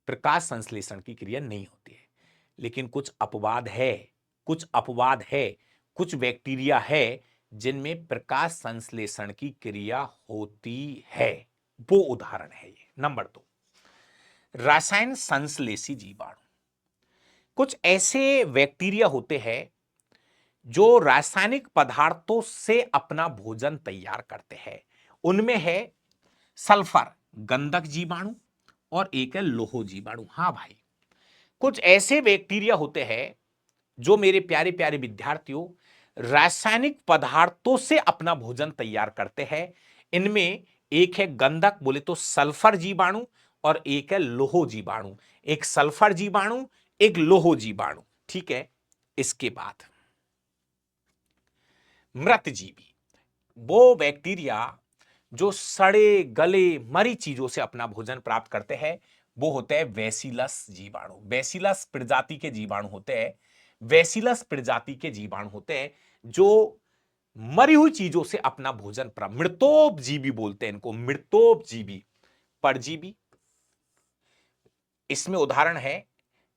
प्रकाश संश्लेषण की क्रिया नहीं होती है, लेकिन कुछ अपवाद है, कुछ अपवाद है, कुछ बैक्टीरिया है जिनमें प्रकाश संश्लेषण की क्रिया होती है। वो उदाहरण है ये। नंबर 2, रसायन संश्लेषी जीवाणु। कुछ ऐसे बैक्टीरिया होते हैं जो रासायनिक पदार्थों से अपना भोजन तैयार करते हैं। उनमें है सल्फर गंधक जीवाणु और एक है लोहो जीवाणु। हां भाई, कुछ ऐसे बैक्टीरिया होते हैं जो मेरे प्यारे प्यारे विद्यार्थियों रासायनिक पदार्थों से अपना भोजन तैयार करते हैं। इनमें एक है गंधक बोले तो सल्फर जीवाणु और एक है लोहो जीवाणु, एक सल्फर जीवाणु एक लोहो जीवाणु। ठीक है, इसके बाद मृतजीवी, वो बैक्टीरिया जो सड़े गले मरी चीजों से अपना भोजन प्राप्त करते हैं, वो होते हैं बैसिलस जीवाणु। बैसिलस प्रजाति के जीवाणु होते हैं, बैसिलस प्रजाति के जीवाणु होते हैं जो मरी हुई चीजों से अपना भोजन प्राप्त, मृतोपजीवी बोलते हैं इनको, मृतोपजीवी। परजीवी, इसमें उदाहरण है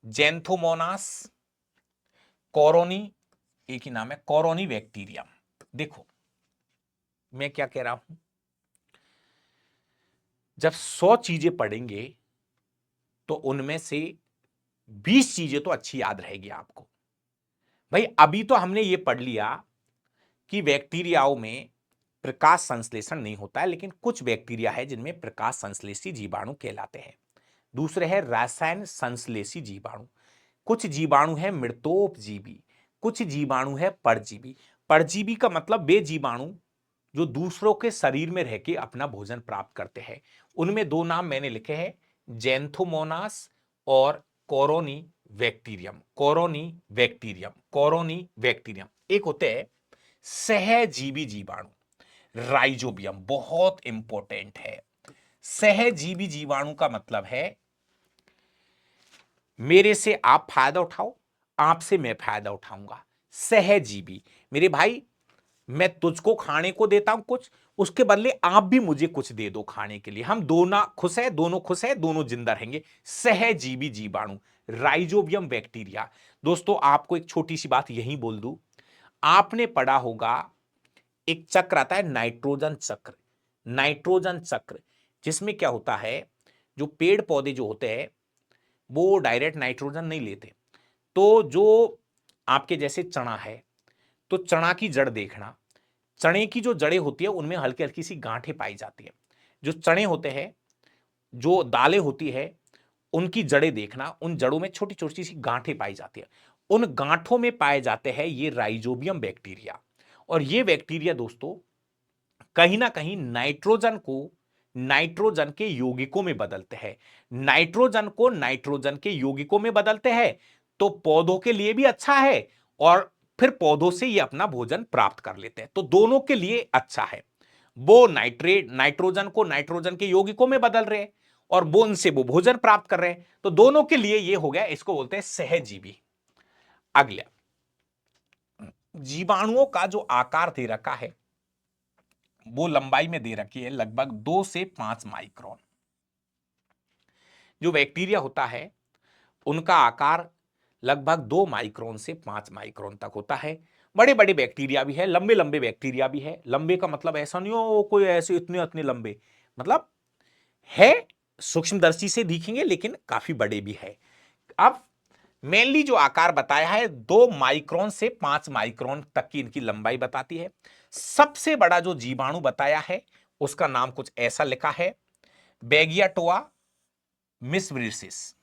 जेंथोमोनास कोरोनी, एक ही नाम है कोरोनी बैक्टीरियम। देखो मैं क्या कह रहा हूं, जब 100 चीजें पढ़ेंगे तो उनमें से 20 चीजें तो अच्छी याद रहेगी आपको। भाई अभी तो हमने ये पढ़ लिया कि बैक्टीरियाओं में प्रकाश संश्लेषण नहीं होता है, लेकिन कुछ बैक्टीरिया है जिनमें प्रकाश संश्लेषी जीवाणु कहलाते हैं। दूसरे है रसायन संश्लेषी जीवाणु। कुछ जीवाणु है मृतोपजीवी, कुछ जीवाणु है परजीवी। परजीवी का मतलब वे जीवाणु जो दूसरों के शरीर में रह के अपना भोजन प्राप्त करते हैं। उनमें दो नाम मैंने लिखे हैं, जेंथोमोनास और Corynebacterium. Corynebacterium, Corynebacterium. एक होते हैं सहजीवी जीवाणु, राइजोबियम, बहुत इंपॉर्टेंट है। सहजीवी जीवाणु का मतलब है मेरे से आप फायदा उठाओ, आपसे मैं फायदा उठाऊंगा। सहजीवी, मेरे भाई मैं तुझको खाने को देता हूं कुछ, उसके बदले आप भी मुझे कुछ दे दो खाने के लिए, हम दोनों खुश है, दोनों खुश है, दोनों जिंदा रहेंगे। सहजीवी जीवाणु, राइजोबियम बैक्टीरिया। दोस्तों आपको एक छोटी सी बात यही बोल दूं, आपने पढ़ा होगा एक चक्र आता है नाइट्रोजन चक्र। नाइट्रोजन चक्र जिसमें क्या होता है, जो पेड़ पौधे जो होते हैं वो डायरेक्ट नाइट्रोजन नहीं लेते, तो जो आपके जैसे चना है तो चना की जड़ देखना, चने की जो जड़ें होती है उनमें हल्की हल्की सी गांठें पाई जाती है। जो चने होते हैं, जो दालें होती है, उनकी जड़ें देखना, उन जड़ों में छोटी छोटी सी गांठें पाई जाती है। उन गांठों में पाए जाते हैं ये राइजोबियम बैक्टीरिया। और ये बैक्टीरिया दोस्तों कहीं ना कहीं नाइट्रोजन को नाइट्रोजन के यौगिकों में बदलते हैं। नाइट्रोजन को नाइट्रोजन के यौगिकों में बदलते हैं तो पौधों के लिए भी अच्छा है, और फिर पौधों से ये अपना भोजन प्राप्त कर लेते हैं, तो दोनों के लिए अच्छा है। वो नाइट्रोजन को नाइट्रोजन के यौगिकों में बदल रहे हैं और वो उनसे वो भोजन प्राप्त कर रहे हैं, तो दोनों के लिए ये हो गया, इसको बोलते हैं सहजीवी। अगला, जीवाणुओं का जो आकार दे रखा है वो लंबाई में दे रखी है लगभग 2 से 5 माइक्रोन। जो बैक्टीरिया होता है उनका आकार लगभग 2 माइक्रोन से 5 माइक्रोन तक होता है। बड़े बड़े बैक्टीरिया भी है, लंबे लंबे बैक्टीरिया भी है। लंबे का मतलब ऐसा नहीं हो कोई ऐसे इतने इतने लंबे, मतलब है सूक्ष्मदर्शी से दिखेंगे लेकिन काफी बड़े भी है। अब मेनली जो आकार बताया है 2 माइक्रोन से 5 माइक्रोन तक की इनकी लंबाई बताती है। सबसे बड़ा जो जीवाणु बताया है उसका नाम कुछ ऐसा लिखा है, बेगियाटोआ मिस्वरिसिस।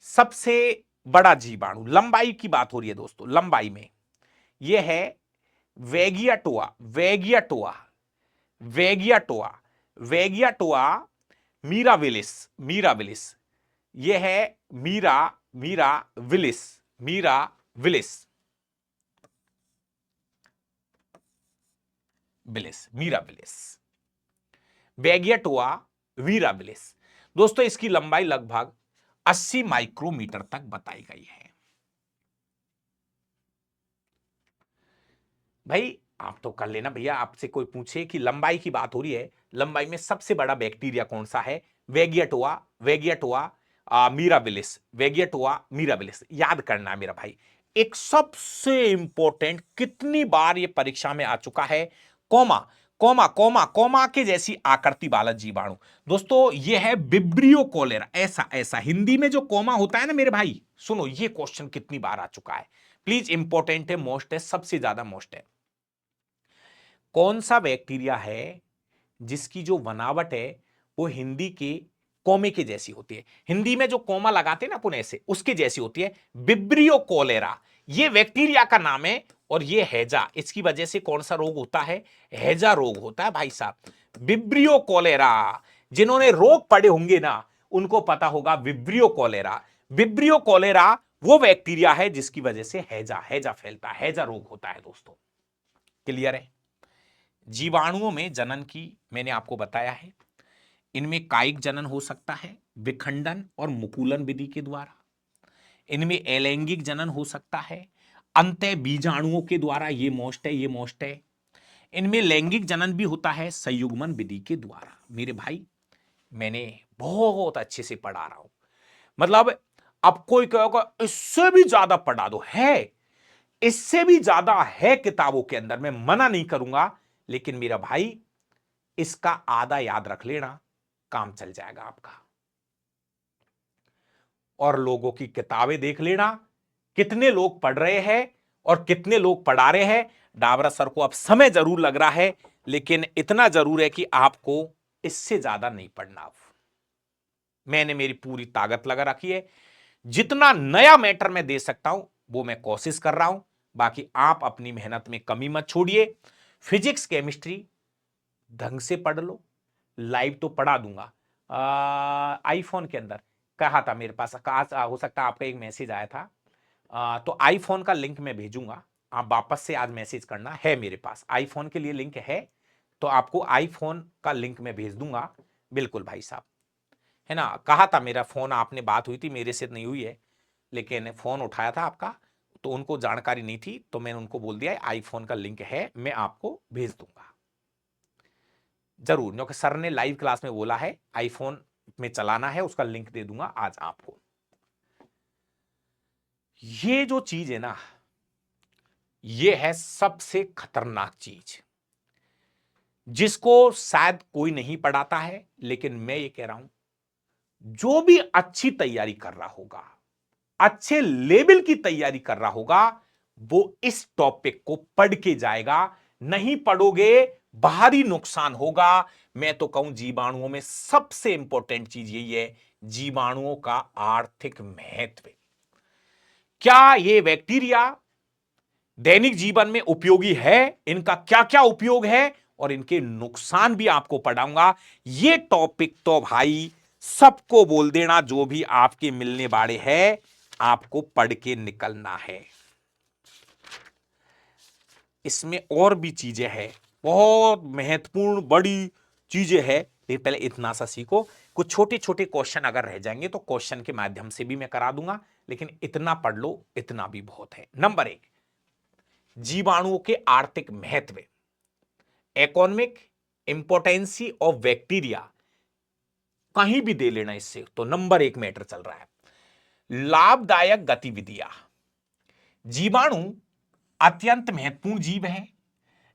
सबसे बड़ा जीवाणु, लंबाई की बात हो रही है दोस्तों, लंबाई में यह है वेगियाटोआ, वेगियाटोआ, वेगियाटोआ, वेगियाटोआ मीराविलिस, मीराविलिस। यह है मीरा, मीरा विलिस, मीरा विलिस, विलिस, मीरा विलिस, वेगियाटोआ वीरा विलिस। दोस्तों इसकी लंबाई लगभग 80 माइक्रोमीटर तक बताई गई है। भाई आप तो कर लेना भैया, आपसे कोई पूछे कि लंबाई की बात हो रही है, लंबाई में सबसे बड़ा बैक्टीरिया कौन सा है, वेगियाटोआ, वेगियाटोआ मीराबिलिस, वेगियाटोआ मीराबिलिस। याद करना मेरा भाई। एक सबसे इंपॉर्टेंट, कितनी बार ये परीक्षा में आ चुका है, कोमा, कोमा, कोमा, कोमा के जैसी आकृति वाला जीवाणु। दोस्तों ये है विब्रियो कोलेरा। ऐसा ऐसा हिंदी में जो कोमा होता है ना मेरे भाई, सुनो ये क्वेश्चन कितनी बार आ चुका है, प्लीज इंपॉर्टेंट है, मोस्ट है, सबसे ज्यादा मोस्ट है। कौन सा बैक्टीरिया है जिसकी जो बनावट है वो हिंदी के कोमे के जैसी होती है, हिंदी में जो कोमा लगाते हैं ना अपन ऐसे, उसके जैसी होती है, विब्रियो कोलेरा। ये बैक्टीरिया का नाम है। और ये हैजा, इसकी वजह से कौन सा रोग होता है, हैजा रोग होता है भाई साहब, विब्रियो कोलेरा। जिन्होंने रोग पढ़े होंगे ना उनको पता होगा विब्रियो कोलेरा। विब्रियो कोलेरा वो बैक्टीरिया है जिसकी वजह से हैजा, हैजा फैलता है, हैजा रोग होता है दोस्तों। क्लियर है। जीवाणुओं में जनन की मैंने आपको बताया है, इनमें कायिक जनन हो सकता है विखंडन और मुकुलन विधि के द्वारा। इनमें अलैंगिक जनन हो सकता है अंतः बीजाणुओं के द्वारा, ये मोस्ट है, ये मोस्ट है। इनमें लैंगिक जनन भी होता है संयुग्मन विधि के द्वारा। मेरे भाई मैंने बहुत अच्छे से पढ़ा रहा हूं, मतलब अब कोई कहेगा इससे भी ज्यादा पढ़ा दो, है इससे भी ज्यादा है किताबों के अंदर, मैं मना नहीं करूंगा, लेकिन मेरा भाई इसका आधा याद रख लेना, काम चल जाएगा आपका। और लोगों की किताबें देख लेना, कितने लोग पढ़ रहे हैं और कितने लोग पढ़ा रहे हैं। डाबरा सर को अब समय जरूर लग रहा है, लेकिन इतना जरूर है कि आपको इससे ज्यादा नहीं पढ़ना। अब मैंने मेरी पूरी ताकत लगा रखी है, जितना नया मैटर मैं दे सकता हूं वो मैं कोशिश कर रहा हूं। बाकी आप अपनी मेहनत में कमी मत छोड़िए। फिजिक्स केमिस्ट्री ढंग से पढ़ लो, लाइव तो पढ़ा दूंगा। आईफोन के अंदर कहा था मेरे पास, आज हो सकता है आपका एक मैसेज आया था, तो आईफोन का लिंक मैं भेजूंगा, आप वापस से आज मैसेज करना, है मेरे पास आईफोन के लिए लिंक है, तो आपको आईफोन का लिंक मैं भेज दूंगा। बिल्कुल भाई साहब, है ना, कहा था मेरा फोन, आपने बात हुई थी, मेरे से नहीं हुई है, लेकिन फोन उठाया था आपका, तो उनको जानकारी नहीं थी, तो मैंने उनको बोल दिया आईफोन का लिंक है, मैं आपको भेज दूंगा जरूर, क्योंकि सर ने लाइव क्लास में बोला है आईफोन में चलाना है, उसका लिंक दे दूंगा आज आपको। ये जो चीज है ना, ये है सबसे खतरनाक चीज, जिसको शायद कोई नहीं पढ़ाता है, लेकिन मैं ये कह रहा हूं, जो भी अच्छी तैयारी कर रहा होगा, अच्छे लेवल की तैयारी कर रहा होगा, वो इस टॉपिक को पढ़ के जाएगा। नहीं पढ़ोगे भारी नुकसान होगा। मैं तो कहूं जीवाणुओं में सबसे इंपॉर्टेंट चीज यही है, जीवाणुओं का आर्थिक महत्व। क्या ये बैक्टीरिया दैनिक जीवन में उपयोगी है, इनका क्या क्या उपयोग है, और इनके नुकसान भी आपको पढ़ाऊंगा। ये टॉपिक तो भाई सबको बोल देना, जो भी आपके मिलने वाले हैं, आपको पढ़ के निकलना है। इसमें और भी चीजें हैं, बहुत महत्वपूर्ण बड़ी चीजें हैं, लेकिन पहले इतना सा सीखो। कुछ छोटे छोटे क्वेश्चन अगर रह जाएंगे तो क्वेश्चन के माध्यम से भी मैं करा दूंगा, लेकिन इतना पढ़ लो, इतना भी बहुत है। नंबर 1, जीवाणुओं के आर्थिक महत्व, इकोनॉमिक इंपोर्टेंसी ऑफ बैक्टीरिया, कहीं भी दे लेना इससे, तो नंबर 1 मैटर चल रहा है। लाभदायक गतिविधियां, जीवाणु अत्यंत महत्वपूर्ण जीव है,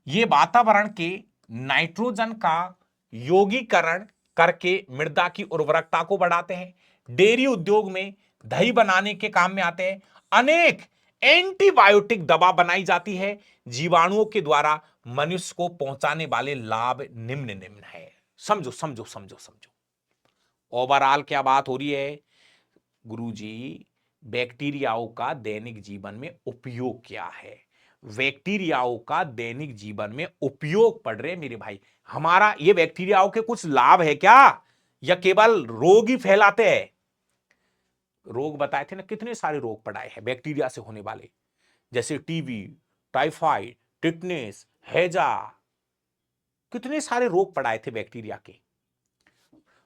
ये वातावरण के नाइट्रोजन का यौगीकरण करके मृदा की उर्वरकता को बढ़ाते हैं, डेयरी उद्योग में दही बनाने के काम में आते हैं, अनेक एंटीबायोटिक दवा बनाई जाती है, जीवाणुओं के द्वारा मनुष्य को पहुंचाने वाले लाभ निम्न निम्न है। समझो समझो समझो समझो, ओवरऑल क्या बात हो रही है गुरुजी, बैक्टीरियाओं का दैनिक जीवन में उपयोग क्या है, बैक्टीरियाओं का दैनिक जीवन में उपयोग पढ़ रहे मेरे भाई। हमारा ये बैक्टीरियाओं के कुछ लाभ है क्या, या केवल रोग ही फैलाते हैं? रोग बताए थे ना, कितने सारे रोग पढ़ाए हैं बैक्टीरिया से होने वाले, जैसे टीबी, टाइफाइड, टिटनेस, हैजा, कितने सारे रोग पढ़ाए थे बैक्टीरिया के।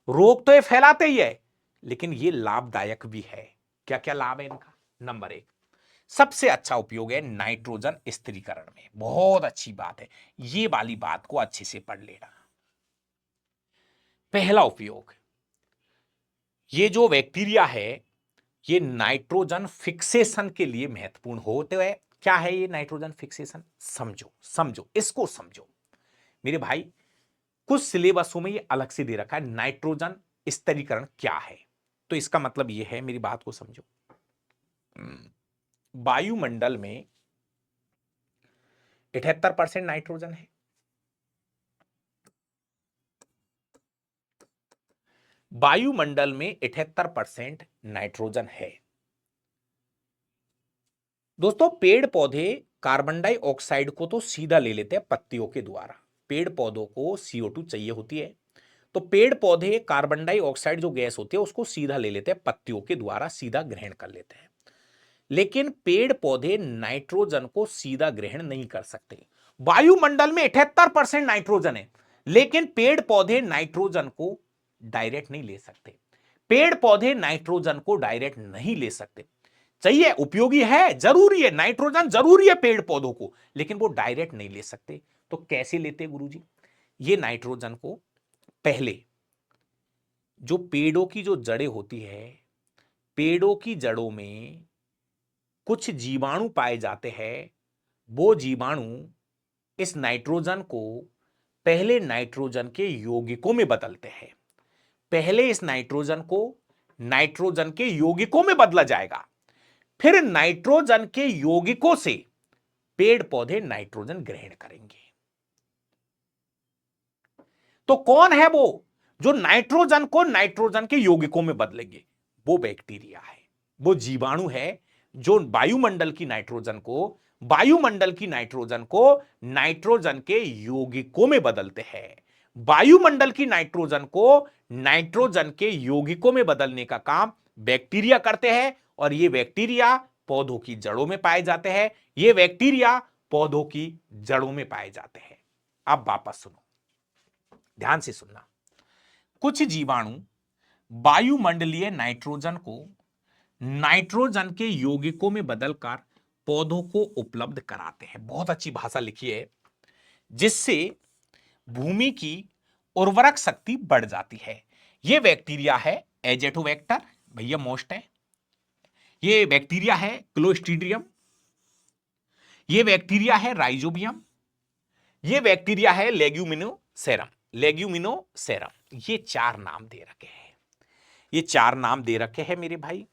रोग तो ये फैलाते ही है, लेकिन ये लाभदायक भी है। क्या क्या लाभ है इनका? नंबर 1, सबसे अच्छा उपयोग है नाइट्रोजन स्थिरीकरण में, बहुत अच्छी बात है, ये वाली बात को अच्छे से पढ़ लेना। पहला उपयोग, ये जो बैक्टीरिया है, ये नाइट्रोजन फिक्सेशन के लिए महत्वपूर्ण होते हुए, क्या है ये नाइट्रोजन फिक्सेशन, समझो समझो इसको समझो मेरे भाई। कुछ सिलेबसों में ये अलग से दे रखा है नाइट्रोजन स्थिरीकरण क्या है, तो इसका मतलब ये है, मेरी बात को समझो। वायुमंडल में 78% नाइट्रोजन है, वायुमंडल में 78% नाइट्रोजन है। दोस्तों पेड़ पौधे कार्बन डाइऑक्साइड को तो सीधा ले लेते हैं पत्तियों के द्वारा, पेड़ पौधों को CO2 चाहिए होती है, तो पेड़ पौधे कार्बन डाइऑक्साइड जो गैस होती है उसको सीधा ले लेते हैं, पत्तियों के द्वारा सीधा ग्रहण कर लेते हैं। लेकिन पेड़ पौधे नाइट्रोजन को सीधा ग्रहण नहीं कर सकते। वायुमंडल में 78% नाइट्रोजन है, लेकिन पेड़ पौधे नाइट्रोजन को डायरेक्ट नहीं ले सकते। पेड़ पौधे नाइट्रोजन को डायरेक्ट नहीं ले सकते। चाहिए, उपयोगी है, जरूरी है, नाइट्रोजन जरूरी है पेड़ पौधों को, लेकिन वो डायरेक्ट नहीं ले सकते। तो कैसे लेते गुरुजी? ये नाइट्रोजन को पहले जो पेड़ों की जो जड़ें होती है, पेड़ों की जड़ों में कुछ जीवाणु पाए जाते हैं। वो जीवाणु इस नाइट्रोजन को पहले नाइट्रोजन के यौगिकों में बदलते हैं। पहले इस नाइट्रोजन को नाइट्रोजन के यौगिकों में बदला जाएगा, फिर नाइट्रोजन के यौगिकों से पेड़ पौधे नाइट्रोजन ग्रहण करेंगे। तो कौन है वो जो नाइट्रोजन को नाइट्रोजन के यौगिकों में बदलेंगे? वो बैक्टीरिया है, वो जीवाणु है जो वायुमंडल की नाइट्रोजन को नाइट्रोजन के यौगिकों में बदलते हैं। वायुमंडल की नाइट्रोजन को नाइट्रोजन के यौगिकों में बदलने का काम बैक्टीरिया करते हैं, और ये बैक्टीरिया पौधों की जड़ों में पाए जाते हैं। ये बैक्टीरिया पौधों की जड़ों में पाए जाते हैं। अब वापस सुनो, ध्यान से सुनना। कुछ जीवाणु वायुमंडलीय नाइट्रोजन को नाइट्रोजन के यौगिकों में बदलकर पौधों को उपलब्ध कराते हैं। बहुत अच्छी भाषा लिखी है, जिससे भूमि की उर्वरक शक्ति बढ़ जाती है। यह बैक्टीरिया है एजेटोबैक्टर, भैया मोस्ट है। यह बैक्टीरिया है क्लोस्ट्रीडियम, यह बैक्टीरिया है राइजोबियम, यह बैक्टीरिया है लेग्यूमिनोसेरम। ये चार नाम दे रखे हैं, ये चार नाम दे रखे हैं मेरे भाई।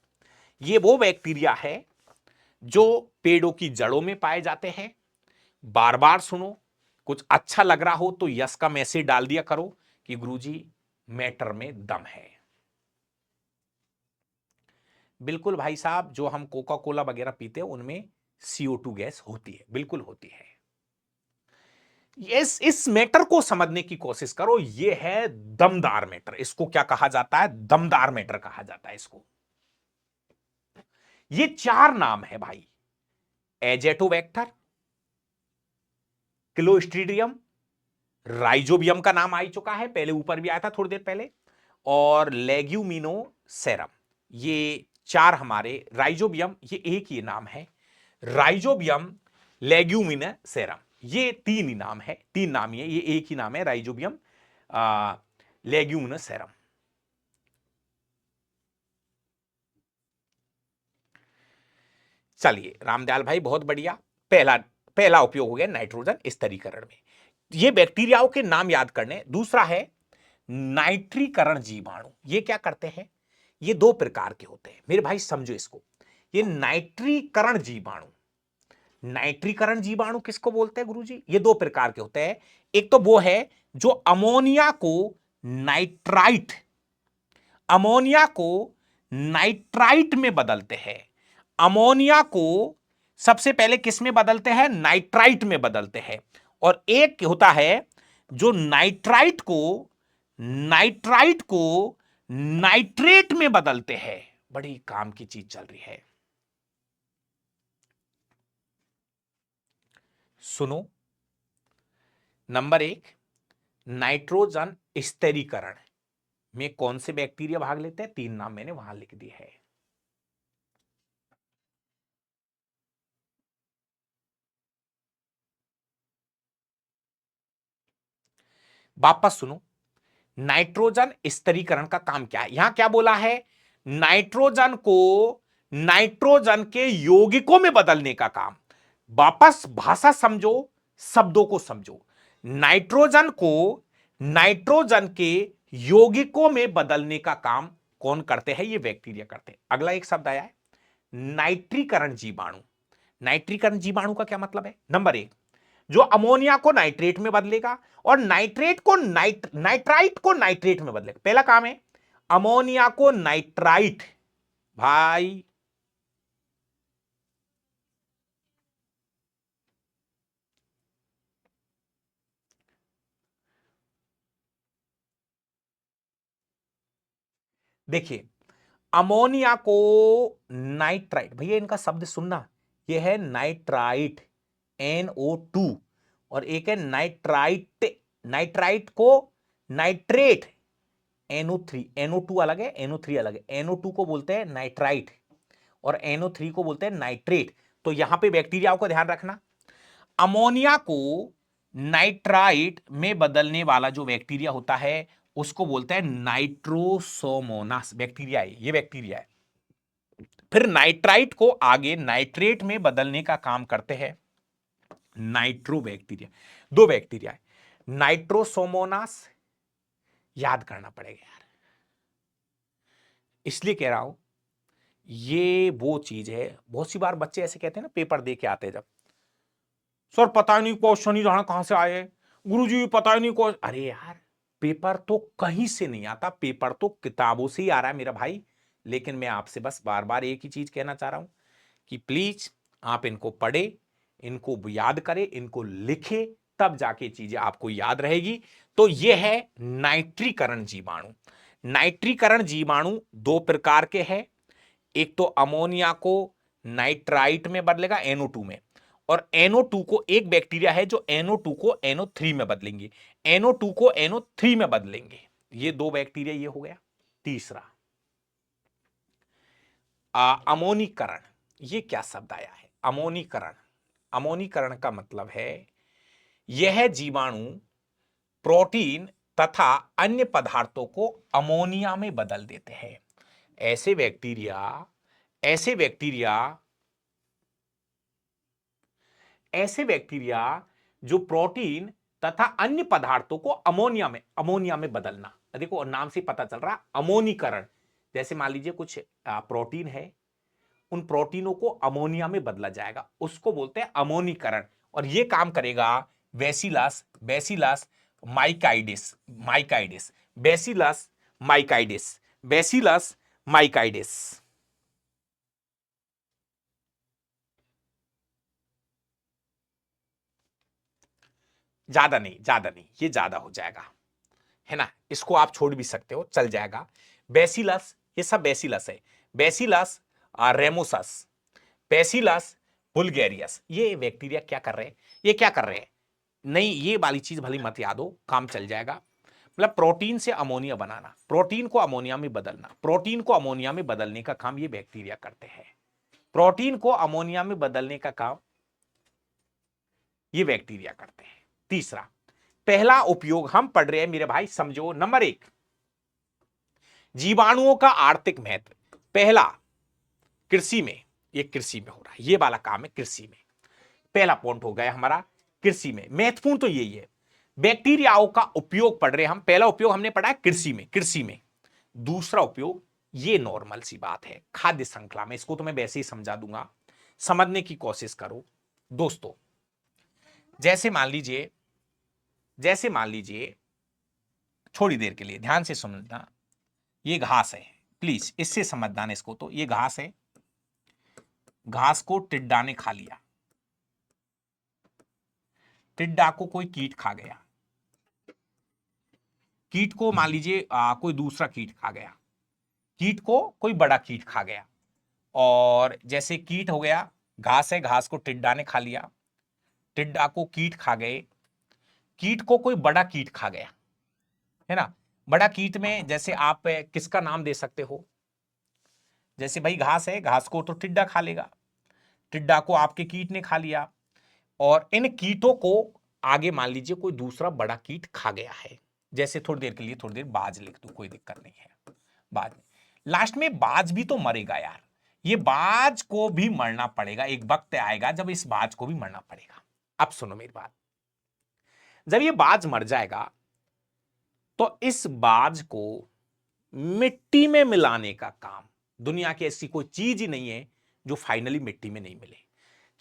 ये वो बैक्टीरिया है जो पेड़ों की जड़ों में पाए जाते हैं। बार बार सुनो, कुछ अच्छा लग रहा हो तो यस का मैसेज डाल दिया करो कि गुरुजी मैटर में दम है। बिल्कुल भाई साहब, जो हम कोका कोला वगैरह पीते हैं उनमें CO2 गैस होती है, बिल्कुल होती है। इस मैटर को समझने की कोशिश करो। यह है दमदार मैटर। इसको क्या कहा जाता है? दमदार मैटर कहा जाता है इसको। ये चार नाम है भाई, एजेटोबैक्टर, क्लोस्ट्रीडियम, राइजोबियम का नाम आ ही चुका है, पहले ऊपर भी आया था थोड़ी देर पहले, और लेग्यूमिनोसेरम। ये चार हमारे, राइजोबियम ये एक ही नाम है, राइजोबियम, लेग्यूमिनोसेरम ये तीन ही नाम है, तीन नाम ही है, ये एक ही नाम है, राइजोबियम लेग्यूमिनोसेरम। चलिए रामदयाल भाई, बहुत बढ़िया। पहला उपयोग हो गया नाइट्रोजन स्थिरीकरण में। ये बैक्टीरियाओं के नाम याद करने। दूसरा है नाइट्रीकरण जीवाणु। ये क्या करते हैं? ये दो प्रकार के होते हैं मेरे भाई, समझो इसको। ये नाइट्रीकरण जीवाणु, नाइट्रीकरण जीवाणु किसको बोलते हैं गुरुजी? ये दो प्रकार के होते हैं। एक तो वो है जो अमोनिया को नाइट्राइट में बदलते हैं। अमोनिया को सबसे पहले किस में बदलते हैं? नाइट्राइट में बदलते हैं। और एक होता है जो नाइट्राइट को नाइट्रेट में बदलते हैं। बड़ी काम की चीज चल रही है, सुनो। नंबर एक, नाइट्रोजन स्थिरीकरण में कौन से बैक्टीरिया भाग लेते हैं? तीन नाम मैंने वहां लिख दिए हैं। वापस सुनो, नाइट्रोजन स्थिरीकरण का काम क्या है? यहां क्या बोला है? नाइट्रोजन को नाइट्रोजन के यौगिकों में बदलने का काम। वापस भाषा समझो, शब्दों को समझो। नाइट्रोजन को नाइट्रोजन के यौगिकों में बदलने का काम कौन करते हैं? ये बैक्टीरिया करते हैं। अगला एक शब्द आया है नाइट्रीकरण जीवाणु। नाइट्रीकरण जीवाणु का क्या मतलब है? नंबर एक, जो अमोनिया को नाइट्रेट में बदलेगा और नाइट्राइट को नाइट्रेट में बदलेगा। पहला काम है अमोनिया को नाइट्राइट। भाई देखिए, अमोनिया को नाइट्राइट, भैया इनका शब्द सुनना, यह है नाइट्राइट NO2, और एक है नाइट्राइट, नाइट्राइट को नाइट्रेट NO3। NO2 अलग है, NO3 अलग है। NO2 को बोलते हैं नाइट्राइट और NO3 को बोलते हैं नाइट्रेट। तो यहां पे बैक्टीरियाओं को ध्यान रखना। अमोनिया को नाइट्राइट में बदलने वाला जो बैक्टीरिया होता है उसको बोलते हैं नाइट्रोसोमोनास। बैक्टीरिया है, ये बैक्टीरिया है। फिर नाइट्राइट को आगे नाइट्रेट में बदलने का काम करते हैं नाइट्रो बैक्टीरिया। दो बैक्टीरिया है, नाइट्रोसोमोनास, याद करना पड़ेगा यार, इसलिए कह रहा हूं ये वो चीज है। बहुत सी बार बच्चे ऐसे कहते हैं ना, पेपर दे के आते हैं जब, सर पता ही नहीं क्वेश्चन ही जहां कहां से आए, गुरुजी पता ही नहीं क्वेश्चन। अरे यार, पेपर तो कहीं से नहीं आता, पेपर तो किताबों से ही आ रहा है मेरा भाई। लेकिन मैं आपसे बस बार बार एक ही चीज कहना चाह रहा हूं कि प्लीज आप इनको पढ़े, इनको याद करें, इनको लिखे, तब जाके चीजें आपको याद रहेगी। तो यह है नाइट्रीकरण जीवाणु। नाइट्रीकरण जीवाणु दो प्रकार के हैं, एक तो अमोनिया को नाइट्राइट में बदलेगा NO2 में, और NO2 को, एक बैक्टीरिया है जो NO2 को NO3 में बदलेंगे, NO2 को NO3 में बदलेंगे। ये दो बैक्टीरिया, ये हो गया। तीसरा अमोनीकरण। ये क्या शब्द आया है अमोनीकरण? अमोनीकरण का मतलब है यह जीवाणु प्रोटीन तथा अन्य पदार्थों को अमोनिया में बदल देते हैं। ऐसे बैक्टीरिया ऐसे बैक्टीरिया ऐसे बैक्टीरिया जो प्रोटीन तथा अन्य पदार्थों को अमोनिया में बदलना, देखो नाम से पता चल रहा अमोनीकरण। जैसे मान लीजिए कुछ प्रोटीन है, उन प्रोटीनों को अमोनिया में बदला जाएगा, उसको बोलते हैं अमोनीकरण। और यह काम करेगा बेसिलस बेसिलस माइकाइडिस माइकाइडिस बेसिलस माइकाइडिस बेसिलस माइकाइडिस। ज्यादा नहीं, ये ज्यादा हो जाएगा, है ना, इसको आप छोड़ भी सकते हो, चल जाएगा। बेसिलस, ये सब बेसिलस है, बेसिलस रेमोसस, बेसिलस बुल्गेरियस। ये बैक्टीरिया क्या कर रहे हैं, ये क्या कर रहे हैं, नहीं ये वाली चीज भली मत याद हो, काम चल जाएगा। मतलब प्रोटीन से अमोनिया बनाना, प्रोटीन को अमोनिया में बदलना, प्रोटीन को अमोनिया में बदलने का काम ये बैक्टीरिया करते हैं। प्रोटीन को अमोनिया में बदलने का काम ये बैक्टीरिया करते हैं। तीसरा, पहला उपयोग हम पढ़ रहे हैं मेरे भाई, समझो। नंबर 1, जीवाणुओं का आर्थिक महत्व। पहला, कृषि में, ये कृषि में हो रहा है, ये वाला काम है कृषि में। पहला पॉइंट हो गया हमारा कृषि में, महत्वपूर्ण तो यही है। बैक्टीरियाओं का उपयोग पढ़ रहे हैं हम, पहला उपयोग हमने पढ़ा है कृषि में। दूसरा उपयोग, ये नॉर्मल सी बात है, खाद्य श्रृंखला में, इसको तो मैं वैसे ही समझा दूंगा, समझने की कोशिश करो दोस्तों। जैसे मान लीजिए थोड़ी देर के लिए ध्यान से सुनना, ये घास है, प्लीज इससे समझना इसको। तो ये घास है, घास को टिड्डा ने खा लिया, टिड्डा को कोई कीट खा गया, कीट को मान लीजिए कोई दूसरा कीट खा गया, कीट को कोई बड़ा कीट खा गया। और जैसे कीट हो गया, घास है, घास को टिड्डा ने खा लिया, टिड्डा को कीट खा गए, कीट को कोई बड़ा कीट खा गया, है ना। बड़ा कीट में जैसे आप किसका नाम दे सकते हो, जैसे भाई घास है, घास को तो टिड्डा खा लेगा, टिड्डा को आपके कीट ने खा लिया, और इन कीटों को आगे मान लीजिए कोई दूसरा बड़ा कीट खा गया है। जैसे थोड़ी देर बाज लिख दो, कोई दिक्कत नहीं है, बाज। लास्ट में बाज भी तो मरेगा यार, ये बाज को भी मरना पड़ेगा, एक वक्त आएगा जब इस बाज को भी मरना पड़ेगा। अब सुनो मेरी बात, जब ये बाज मर जाएगा तो इस बाज को मिट्टी में मिलाने का काम, दुनिया की ऐसी कोई चीज ही नहीं है जो फाइनली मिट्टी में नहीं मिले।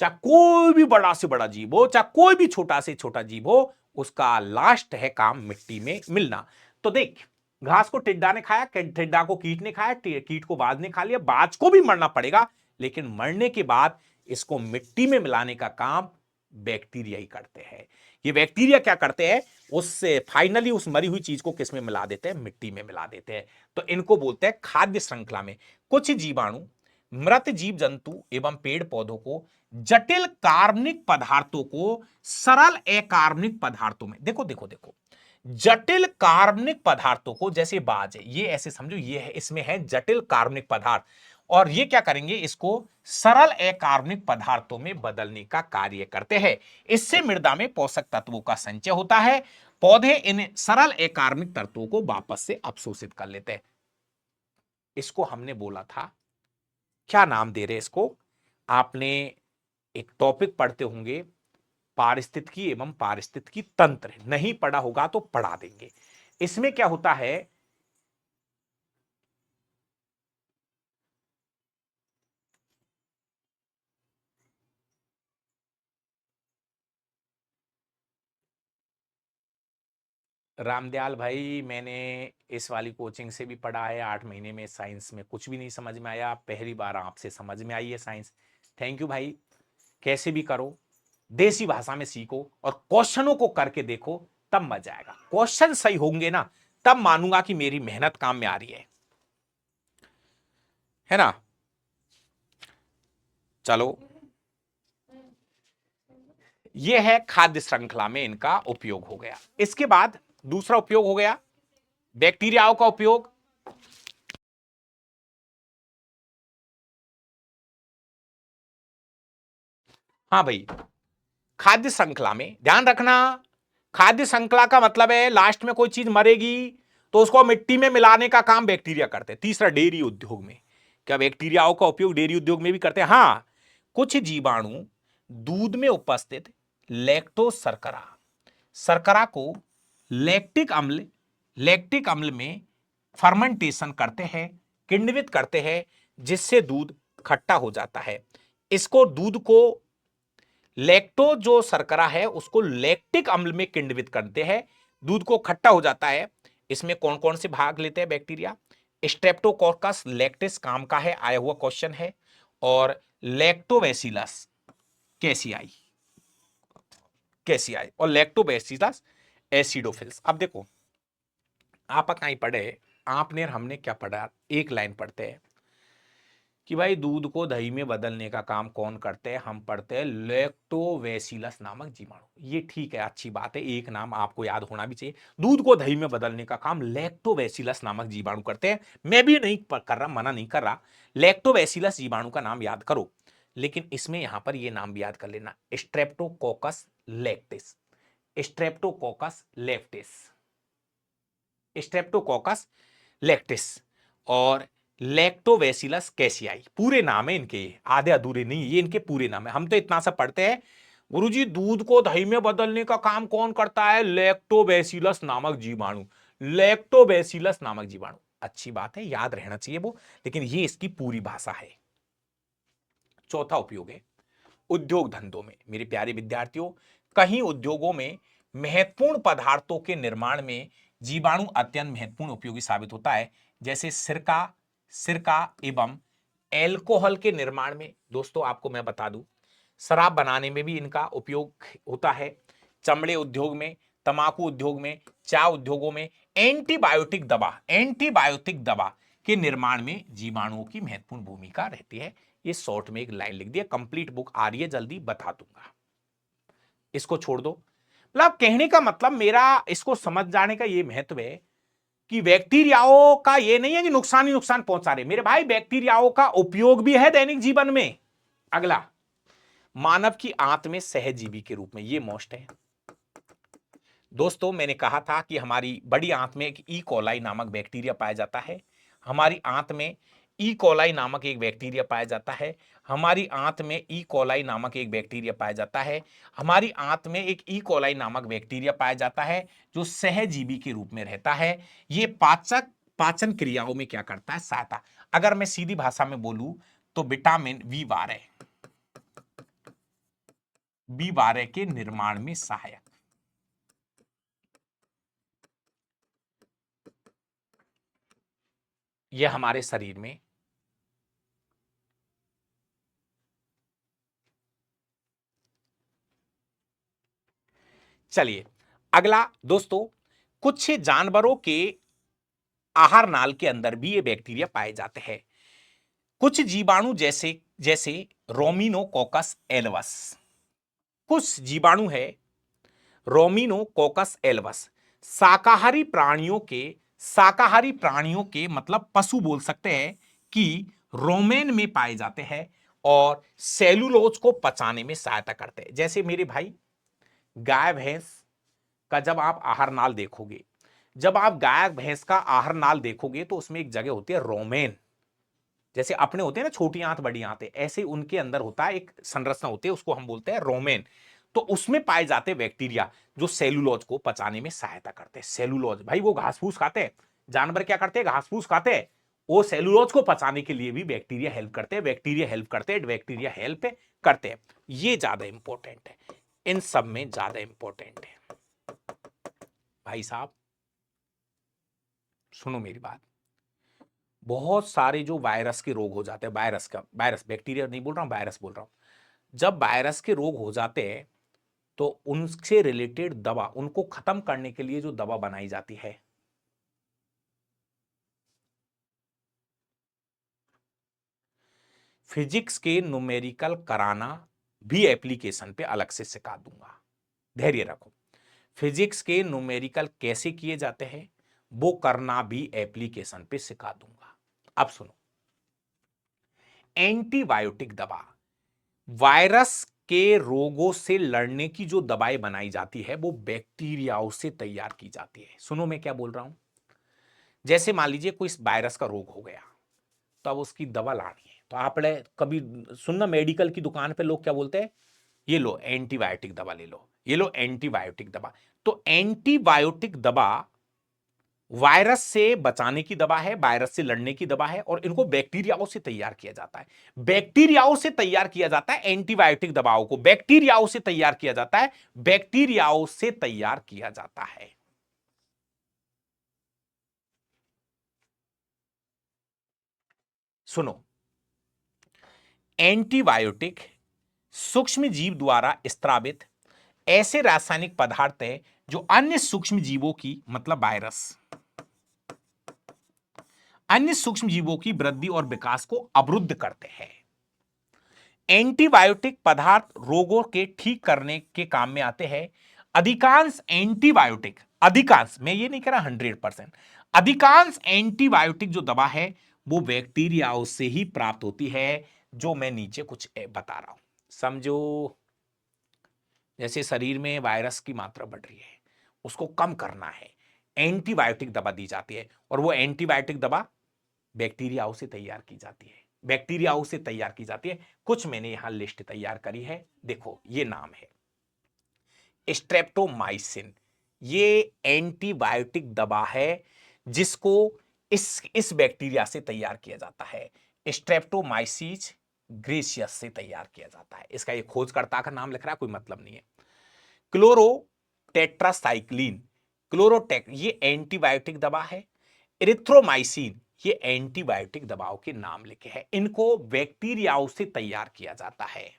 चाहे कोई भी बड़ा से बड़ा जीव हो, चाहे कोई भी छोटा से छोटा जीव हो, उसका लास्ट है काम मिट्टी में मिलना। तो देख, घास को टिड्डा ने खाया, टिड्डा को कीट ने खाया, कीट को बाज ने खा लिया, बाज को भी मरना पड़ेगा, लेकिन मरने के बाद इसको मिट्टी में मिलाने का काम बैक्टीरिया ही करते हैं। ये बैक्टीरिया क्या करते हैं, उससे फाइनली उस मरी हुई चीज को किस में मिला देते हैं, मिट्टी में मिला देते हैं। तो इनको बोलते हैं खाद्य श्रृंखला में कुछ जीवाणु मृत जीव जंतु एवं पेड़ पौधों को जटिल कार्बनिक पदार्थों को सरल अकार्बनिक पदार्थों में, देखो देखो देखो, जटिल कार्बनिक पदार्थों को, जैसे बाज है, ये ऐसे समझो, ये है, इसमें है जटिल कार्बनिक पदार्थ, और ये क्या करेंगे, इसको सरल अकार्बनिक पदार्थों में बदलने का कार्य करते हैं। इससे मृदा में पोषक तत्वों का संचय होता है, पौधे इन सरल अकार्बनिक तत्वों को वापस से अवशोषित कर लेते हैं। इसको हमने बोला था क्या नाम दे रहे इसको, आपने एक टॉपिक पढ़ते होंगे, पारिस्थितिकी एवं पारिस्थितिकी तंत्र, नहीं पढ़ा होगा तो पढ़ा देंगे। इसमें क्या होता है, रामदयाल भाई, मैंने इस वाली कोचिंग से भी पढ़ा है, 8 महीने में साइंस में कुछ भी नहीं समझ में आया, पहली बार आपसे समझ में आई है साइंस। थैंक यू भाई। कैसे भी करो, देसी भाषा में सीखो और क्वेश्चनों को करके देखो, तब मजा आएगा। क्वेश्चन सही होंगे ना, तब मानूंगा कि मेरी मेहनत काम में आ रही है ना। चलो, यह है खाद्य श्रृंखला में इनका उपयोग हो गया। इसके बाद दूसरा उपयोग हो गया बैक्टीरियाओं का उपयोग। हाँ भाई, खाद्य श्रृंखला में ध्यान रखना, खाद्य श्रृंखला का मतलब है लास्ट में कोई चीज मरेगी तो उसको मिट्टी में मिलाने का काम बैक्टीरिया करते हैं। तीसरा, डेयरी उद्योग में, क्या बैक्टीरियाओं का उपयोग डेयरी उद्योग में भी करते हैं? हाँ, कुछ जीवाणु दूध में उपस्थित लैक्टोज शर्करा शर्करा को लैक्टिक अम्ल में फर्मेंटेशन करते हैं, किण्वित करते हैं, जिससे दूध खट्टा हो जाता है। इसको दूध को लैक्टोज जो शर्करा है उसको लैक्टिक अम्ल में किण्वित करते हैं, दूध को खट्टा हो जाता है। इसमें कौन कौन से भाग लेते हैं बैक्टीरिया? स्ट्रेप्टोकोकस लैक्टिस काम का है, आया हुआ क्वेश्चन है, और लैक्टोबैसिलस कैसियाई कैसियाई और लैक्टोबैसिलस एसिडोफिल्स। अब देखो, आप कहीं पढ़े, आपने हमने क्या पढ़ा, एक लाइन पढ़ते हैं कि भाई दूध को दही में बदलने का काम कौन करते हैं? हम पढ़ते हैं लैक्टोबैसिलस नामक जीवाणु। ये ठीक है, अच्छी बात है, एक नाम आपको याद होना भी चाहिए। दूध को दही में बदलने का काम लैक्टोबैसिलस नामक जीवाणु करते हैं। मैं भी नहीं कर रहा, मना नहीं कर रहा, लैक्टोबैसिलस जीवाणु का नाम याद करो, लेकिन इसमें यहां पर यह नाम भी याद कर लेना, Streptococcus lactis. Streptococcus lactis Streptococcus lactis और लैक्टोबैसिलस कैसियाई, पूरे नाम है इनके, आधे अधूरे नहीं, ये इनके पूरे नाम है। हम तो इतना सा पढ़ते हैं, गुरुजी दूध को दही में बदलने का काम कौन करता है? लैक्टोबैसिलस नामक जीवाणु। लैक्टोबैसिलस नामक जीवाणु, अच्छी बात है, याद रहना चाहिए वो, लेकिन ये इसकी पूरी भाषा है। चौथा उपयोग है उद्योग धंधों में। मेरे प्यारे विद्यार्थियों, कहीं उद्योगों में महत्वपूर्ण पदार्थों के निर्माण में जीवाणु अत्यंत महत्वपूर्ण उपयोगी साबित होता है, जैसे सिरका सिरका एवं एल्कोहल के निर्माण में। दोस्तों आपको मैं बता दूं, शराब बनाने में भी इनका उपयोग होता है, चमड़े उद्योग में, तंबाकू उद्योग में, चाय उद्योगों में, एंटीबायोटिक दवा के निर्माण में जीवाणुओं की महत्वपूर्ण भूमिका रहती है। ये शॉर्ट में एक लाइन लिख दिया, कंप्लीट बुक आ रही है, जल्दी बता दूंगा, इसको छोड़ दो। मतलब कहने का मतलब मेरा, इसको समझ जाने का ये महत्व है कि बैक्टीरियाओं का ये नहीं है कि नुकसान ही नुकसान पहुंचा रहे, मेरे भाई बैक्टीरियाओं का उपयोग भी है दैनिक जीवन में। अगला, मानव की आंत में सहजीवी के रूप में, ये मोस्ट है दोस्तों। मैंने कहा था कि हमारी बड़ी आंत में एक ई कोलाई नामक बैक्टीरिया पाया जाता है, हमारी आंत में ई कोलाई नामक एक बैक्टीरिया पाया जाता है, हमारी आंत में ई कोलाई नामक एक बैक्टीरिया पाया जाता है, हमारी आंत में एक ई कोलाई नामक बैक्टीरिया पाया जाता है जो सहजीवी के रूप में रहता है। ये पाचन क्रियाओं में क्या करता है? सहायता। अगर मैं सीधी भाषा में बोलूं तो विटामिन बी12 के निर्माण में सहायक। यह हमारे शरीर में चलिए अगला दोस्तों, कुछ जानवरों के आहार नाल के अंदर भी ये बैक्टीरिया पाए जाते हैं। कुछ जीवाणु जैसे जैसे रोमिनोकोकस एल्वस, कुछ जीवाणु है रोमिनोकोकस एल्वस, शाकाहारी प्राणियों के मतलब पशु बोल सकते हैं कि रोमेन में पाए जाते हैं और सेलुलोज को पचाने में सहायता करते हैं। जैसे मेरे भाई, गाय भैंस का जब आप आहार नाल देखोगे, जब आप गाय भैंस का आहार नाल देखोगे तो उसमें एक जगह होती है रोमेन। जैसे अपने होते हैं ना छोटी आंत बड़ी आंत, ऐसे उनके अंदर होता है एक संरचना होती है, उसको हम बोलते हैं रोमेन। तो उसमें पाए जाते हैं बैक्टीरिया जो सेलुलोज को पचाने में सहायता करते हैं। सेलुलोज भाई वो घास फूस खाते हैं, जानवर क्या करते हैं, घास फूस खाते हैं, वो सेलुलोज को पचाने के लिए भी बैक्टीरिया हेल्प करते हैं, बैक्टीरिया हेल्प करते हैं, बैक्टीरिया हेल्प करते हैं। ये ज्यादा इंपॉर्टेंट है, इन सब में ज्यादा इंपॉर्टेंट है। भाई साहब सुनो मेरी बात, बहुत सारे जो वायरस के रोग हो जाते हैं, वायरस बैक्टीरिया नहीं बोल रहा हूं, वायरस बोल रहा हूं। जब वायरस के रोग हो जाते हैं तो उनसे रिलेटेड दवा, उनको खत्म करने के लिए जो दवा बनाई जाती है, फिजिक्स के न्यूमेरिकल कराना भी एप्लीकेशन पे अलग से सिखा दूंगा, धैर्य रखो। फिजिक्स के न्यूमेरिकल कैसे किए जाते हैं वो करना भी एप्लीकेशन पे सिखा दूंगा। अब सुनो, एंटीबायोटिक दवा, वायरस के रोगों से लड़ने की जो दवाई बनाई जाती है वो बैक्टीरियाओं से तैयार की जाती है। सुनो मैं क्या बोल रहा हूं, जैसे मान लीजिए कोई इस वायरस का रोग हो गया, तो अब उसकी दवा लानी है, तो आपने कभी सुनना मेडिकल की दुकान पे लोग क्या बोलते हैं, ये लो एंटीबायोटिक दवा ले लो, ये लो एंटीबायोटिक दवा। तो एंटीबायोटिक दवा वायरस से बचाने की दवा है, वायरस से लड़ने की दवा है, और इनको बैक्टीरियाओं से तैयार किया जाता है। बैक्टीरियाओं से तैयार किया जाता है एंटीबायोटिक दवाओं को, बैक्टीरियाओं से तैयार किया जाता है, बैक्टीरियाओं से तैयार किया जाता है। सुनो, एंटीबायोटिक सूक्ष्म जीव द्वारा स्त्रावित ऐसे रासायनिक पदार्थ है जो अन्य सूक्ष्म जीवों की, मतलब वायरस, अन्य सूक्ष्म जीवों की वृद्धि और विकास को अवरुद्ध करते हैं। एंटीबायोटिक पदार्थ रोगों के ठीक करने के काम में आते हैं। अधिकांश एंटीबायोटिक, अधिकांश, मैं ये नहीं कह रहा 100%, अधिकांश एंटीबायोटिक जो दवा है वो बैक्टीरियाओं से ही प्राप्त होती है, जो मैं नीचे कुछ बता रहा हूं। समझो, जैसे शरीर में वायरस की मात्रा बढ़ रही है, उसको कम करना है, एंटीबायोटिक दवा दी जाती है, और वो एंटीबायोटिक दवा बैक्टीरियाओं से तैयार की जाती है, बैक्टीरियाओं से तैयार की जाती है। कुछ मैंने यहां लिस्ट तैयार करी है, देखो ये नाम है स्ट्रेप्टोमाइसिन, ये एंटीबायोटिक दवा है जिसको इस बैक्टीरिया से तैयार किया जाता है, स्ट्रेप्टोमाइसिस ग्रेसियस से तैयार किया जाता है। इसका ये खोजकर्ता का नाम लिख रहा है, कोई मतलब नहीं है। क्लोरो टेट्रासाइक्लिन, क्लोरोटेक, ये एंटीबायोटिक दवा है। इरिथ्रोमाइसिन, ये एंटीबायोटिक दवाओं के नाम लिखे हैं। इनको बैक्टीरियाओं से तैयार किया जाता है।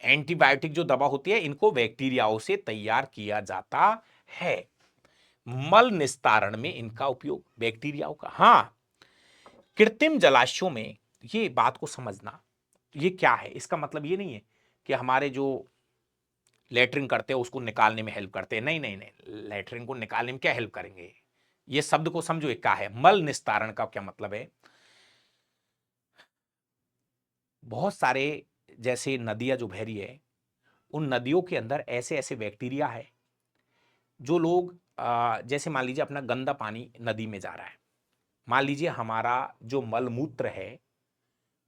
एंटीबायोटिक जो दवा होती है इनको बैक्टीरियाओं से तैयार किया जाता है। मल निस्तारण में इनका उपयोग बैक्टीरियाओं का। हां, कृत्रिम जलाशयों में, ये बात को समझना, ये क्या है, इसका मतलब ये नहीं है कि हमारे जो लेटरिन करते हैं उसको निकालने में हेल्प करते हैं, नहीं नहीं नहीं, लेटरिन को निकालने में क्या हेल्प करेंगे, ये शब्द को समझो, क्या है मल निस्तारण का क्या मतलब है। बहुत सारे, जैसे नदियां जो बह रही है, उन नदियों के अंदर ऐसे ऐसे बैक्टीरिया है जो लोग जैसे मान लीजिए अपना गंदा पानी नदी में जा रहा है, मान लीजिए हमारा जो मलमूत्र है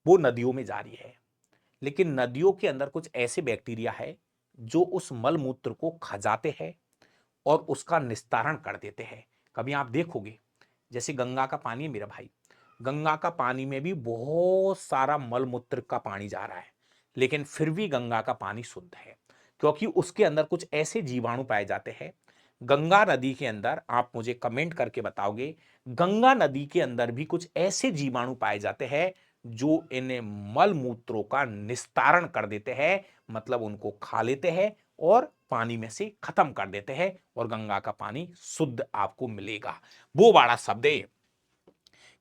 वो नदियों में जा रही है, लेकिन नदियों के अंदर कुछ ऐसे बैक्टीरिया है जो उस मलमूत्र को खा जाते हैं और उसका निस्तारण कर देते हैं। कभी आप देखोगे, जैसे गंगा का पानी है मेरा भाई, गंगा का पानी में भी बहुत सारा मलमूत्र का पानी जा रहा है, लेकिन फिर भी गंगा का पानी शुद्ध है, क्योंकि उसके अंदर कुछ ऐसे जीवाणु पाए जाते हैं। गंगा नदी के अंदर, आप मुझे कमेंट करके बताओगे, गंगा नदी के अंदर भी कुछ ऐसे जीवाणु पाए जाते हैं जो इन मल मूत्रों का निस्तारण कर देते हैं, मतलब उनको खा लेते हैं और पानी में से खत्म कर देते हैं, और गंगा का पानी शुद्ध आपको मिलेगा। वो बड़ा शब्द है।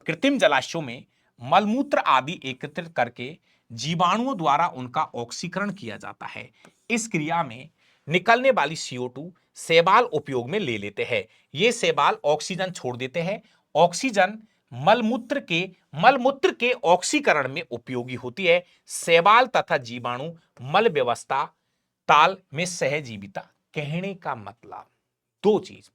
कृत्रिम जलाशयों में मलमूत्र आदि एकत्रित करके जीवाणुओं द्वारा उनका ऑक्सीकरण किया जाता है। इस क्रिया में निकलने वाली CO2 शैवाल उपयोग में ले लेते हैं। ये शैवाल ऑक्सीजन छोड़ देते हैं। ऑक्सीजन मलमूत्र के ऑक्सीकरण में उपयोगी होती है। शैवाल तथा जीवाणु मल व्यवस्था ताल में सहजीविता। कहने का मतलब दो चीज,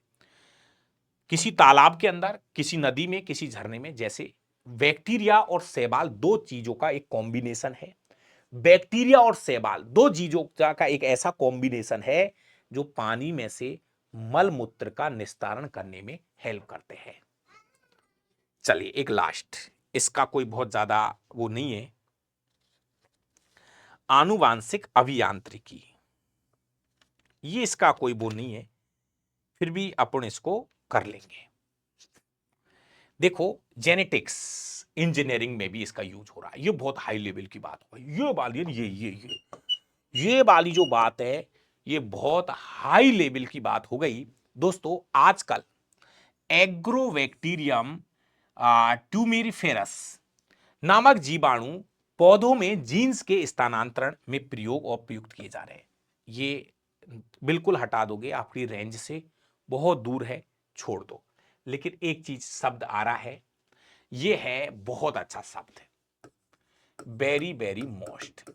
किसी तालाब के अंदर, किसी नदी में, किसी झरने में, जैसे बैक्टीरिया और शैवाल दो चीजों का एक कॉम्बिनेशन है। बैक्टीरिया और शैवाल दो चीजों का एक ऐसा कॉम्बिनेशन है जो पानी में से मल मूत्र का निस्तारण करने में हेल्प करते हैं। चलिए एक लास्ट, इसका कोई बहुत ज्यादा वो नहीं है, आनुवांशिक अभियांत्रिकी, ये इसका कोई वो नहीं है, फिर भी अपन इसको कर लेंगे। देखो जेनेटिक्स इंजीनियरिंग में भी इसका यूज हो रहा है, ये बहुत हाई लेवल की बात हो, ये वाली ये वाली जो बात है ये बहुत हाई लेवल की बात हो गई। दोस्तों आजकल एग्रोबैक्टीरियम ट्यूमेरिफेरस नामक जीवाणु पौधों में जीन्स के स्थानांतरण में प्रयोग और प्रयुक्त किए जा रहे हैं। ये बिल्कुल हटा दोगे, आपकी रेंज से बहुत दूर है, छोड़ दो। लेकिन एक चीज शब्द आ रहा है, ये है बहुत अच्छा शब्द, वेरी वेरी मोस्ट,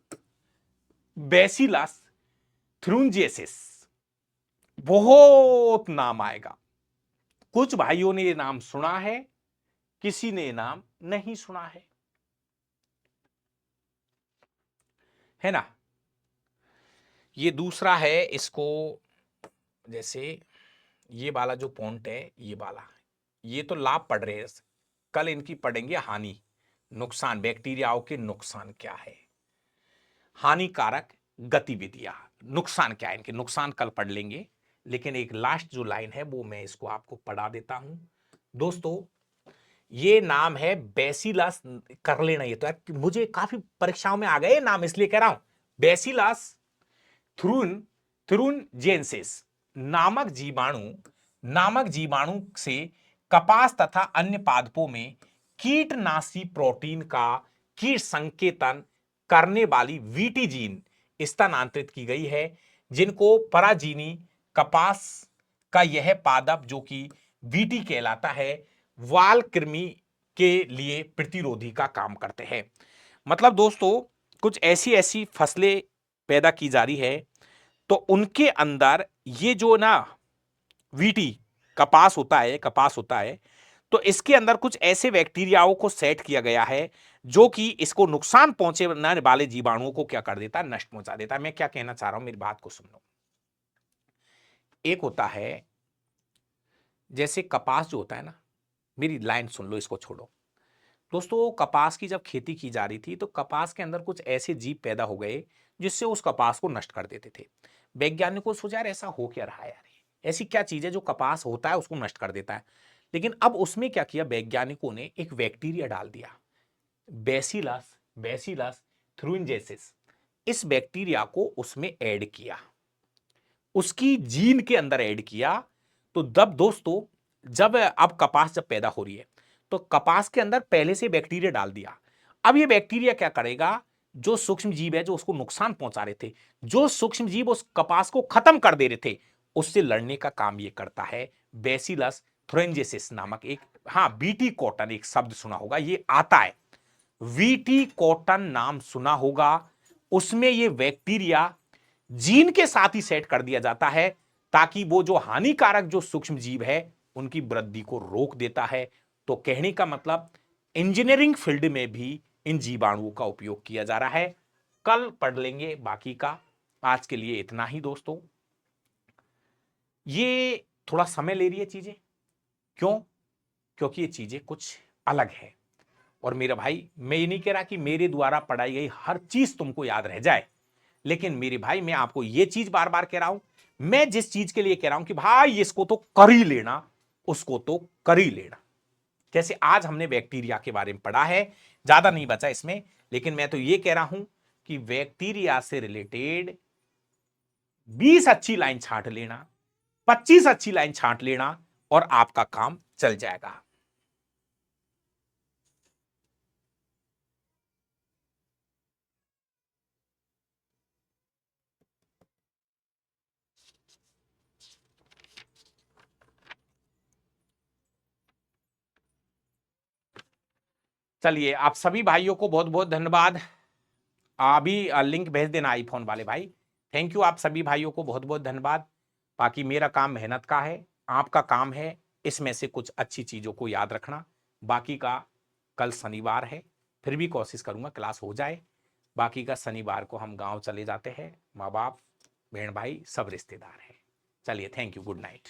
बैसिलस थ्रुंजेसिस। बहुत नाम आएगा, कुछ भाइयों ने ये नाम सुना है, किसी ने नाम नहीं सुना है ना। ये दूसरा है, इसको जैसे ये वाला जो पॉइंट है, ये वाला, ये तो लाभ पढ़ रहे हैं, कल इनकी पढ़ेंगे हानि, नुकसान, बैक्टीरियाओं के नुकसान क्या है, हानिकारक गतिविधियां, नुकसान क्या है इनके, नुकसान कल पढ़ लेंगे। लेकिन एक लास्ट जो लाइन है वो मैं इसको आपको पढ़ा देता हूं। दोस्तों ये नाम है बैसिलस, कर लेना ये तो यार, मुझे काफी परीक्षाओं में आ गए नाम, इसलिए कह रहा हूं, बैसिलस थ्रुनजेंसिस नामक जीवाणु से कपास तथा अन्य पादपों में कीटनाशी प्रोटीन का कीट संकेतन करने वाली वीटी जीन स्थानांतरित की गई है, जिनको पराजीनी कपास का यह पादप जो कि वीटी कहलाता है, वाल कृमि के लिए प्रतिरोधी का काम करते हैं। मतलब दोस्तों कुछ ऐसी ऐसी फसलें पैदा की जा रही है, तो उनके अंदर ये जो ना वीटी कपास होता है, तो इसके अंदर कुछ ऐसे बैक्टीरियाओं को सेट किया गया है जो कि इसको नुकसान पहुंचाने वाले जीवाणुओं को क्या कर देता है, नष्ट पहुंचा देता है। मैं क्या कहना चाह रहा हूं, मेरी बात को सुन लो। एक होता है जैसे कपास जो होता है ना, मेरी लाइन सुन लो, इसको छोड़ो। दोस्तों कपास की जब खेती की जा रही थी तो कपास के अंदर कुछ ऐसे जीव पैदा हो गए जिससे उस कपास को नष्ट कर देते थे। वैज्ञानिकों को सोचा यार ऐसा हो क्या रहा है, यार ऐसी क्या चीज है जो कपास होता है उसको नष्ट कर देता है। लेकिन अब उसमें क्या किया वैज्ञानिकों ने, एक बैक्टीरिया डाल दिया, बैसिलस बैसिलस थ्रुइंजेसिस। इस बैक्टीरिया को उसमें ऐड किया, उसकी जीन के अंदर ऐड किया। तो जब दोस्तों जब अब कपास जब पैदा हो रही है तो कपास के अंदर पहले से बैक्टीरिया डाल दिया। अब ये बैक्टीरिया क्या करेगा, जो सूक्ष्म जीव है जो उसको नुकसान पहुंचा रहे थे, जो सूक्ष्म जीव उस कपास को खत्म कर दे रहे थे, उससे लड़ने का काम ये करता है बैसिलस थ्रुइंजेसिस नामक एक, हाँ बीटी कॉटन एक शब्द सुना होगा, ये आता है, वीटी कॉटन नाम सुना होगा। उसमें ये बैक्टीरिया जीन के साथ ही सेट कर दिया जाता है ताकि वो जो हानिकारक जो सूक्ष्म जीव है उनकी वृद्धि को रोक देता है। तो कहने का मतलब इंजीनियरिंग फील्ड में भी इन जीवाणुओं का उपयोग किया जा रहा है। कल पढ़ लेंगे बाकी का, आज के लिए इतना ही दोस्तों। ये थोड़ा समय ले रही है चीजें, क्यों, क्योंकि ये चीजें कुछ अलग है। और मेरा भाई मैं ये नहीं कह रहा कि मेरे द्वारा पढ़ाई गई हर चीज तुमको याद रह जाए, लेकिन मेरे भाई मैं आपको ये चीज बार बार कह रहा हूं, मैं जिस चीज के लिए कह रहा हूं कि भाई इसको तो कर ही लेना, उसको तो कर ही लेना। जैसे आज हमने बैक्टीरिया के बारे में पढ़ा है, ज्यादा नहीं बचा इसमें, लेकिन मैं तो ये कह रहा हूं कि बैक्टीरिया से रिलेटेड 20 अच्छी लाइन छांट लेना, 25 अच्छी लाइन छांट लेना और आपका काम चल जाएगा। चलिए आप सभी भाइयों को बहुत बहुत धन्यवाद। अभी लिंक भेज देना आईफोन वाले भाई। थैंक यू, आप सभी भाइयों को बहुत बहुत धन्यवाद। बाकी मेरा काम मेहनत का है, आपका काम है इसमें से कुछ अच्छी चीजों को याद रखना, बाकी का कल शनिवार है, फिर भी कोशिश करूंगा क्लास हो जाए। बाकी का शनिवार को हम गांव चले जाते हैं, माँ बाप बहन भाई सब रिश्तेदार हैं। चलिए, थैंक यू, गुड नाइट।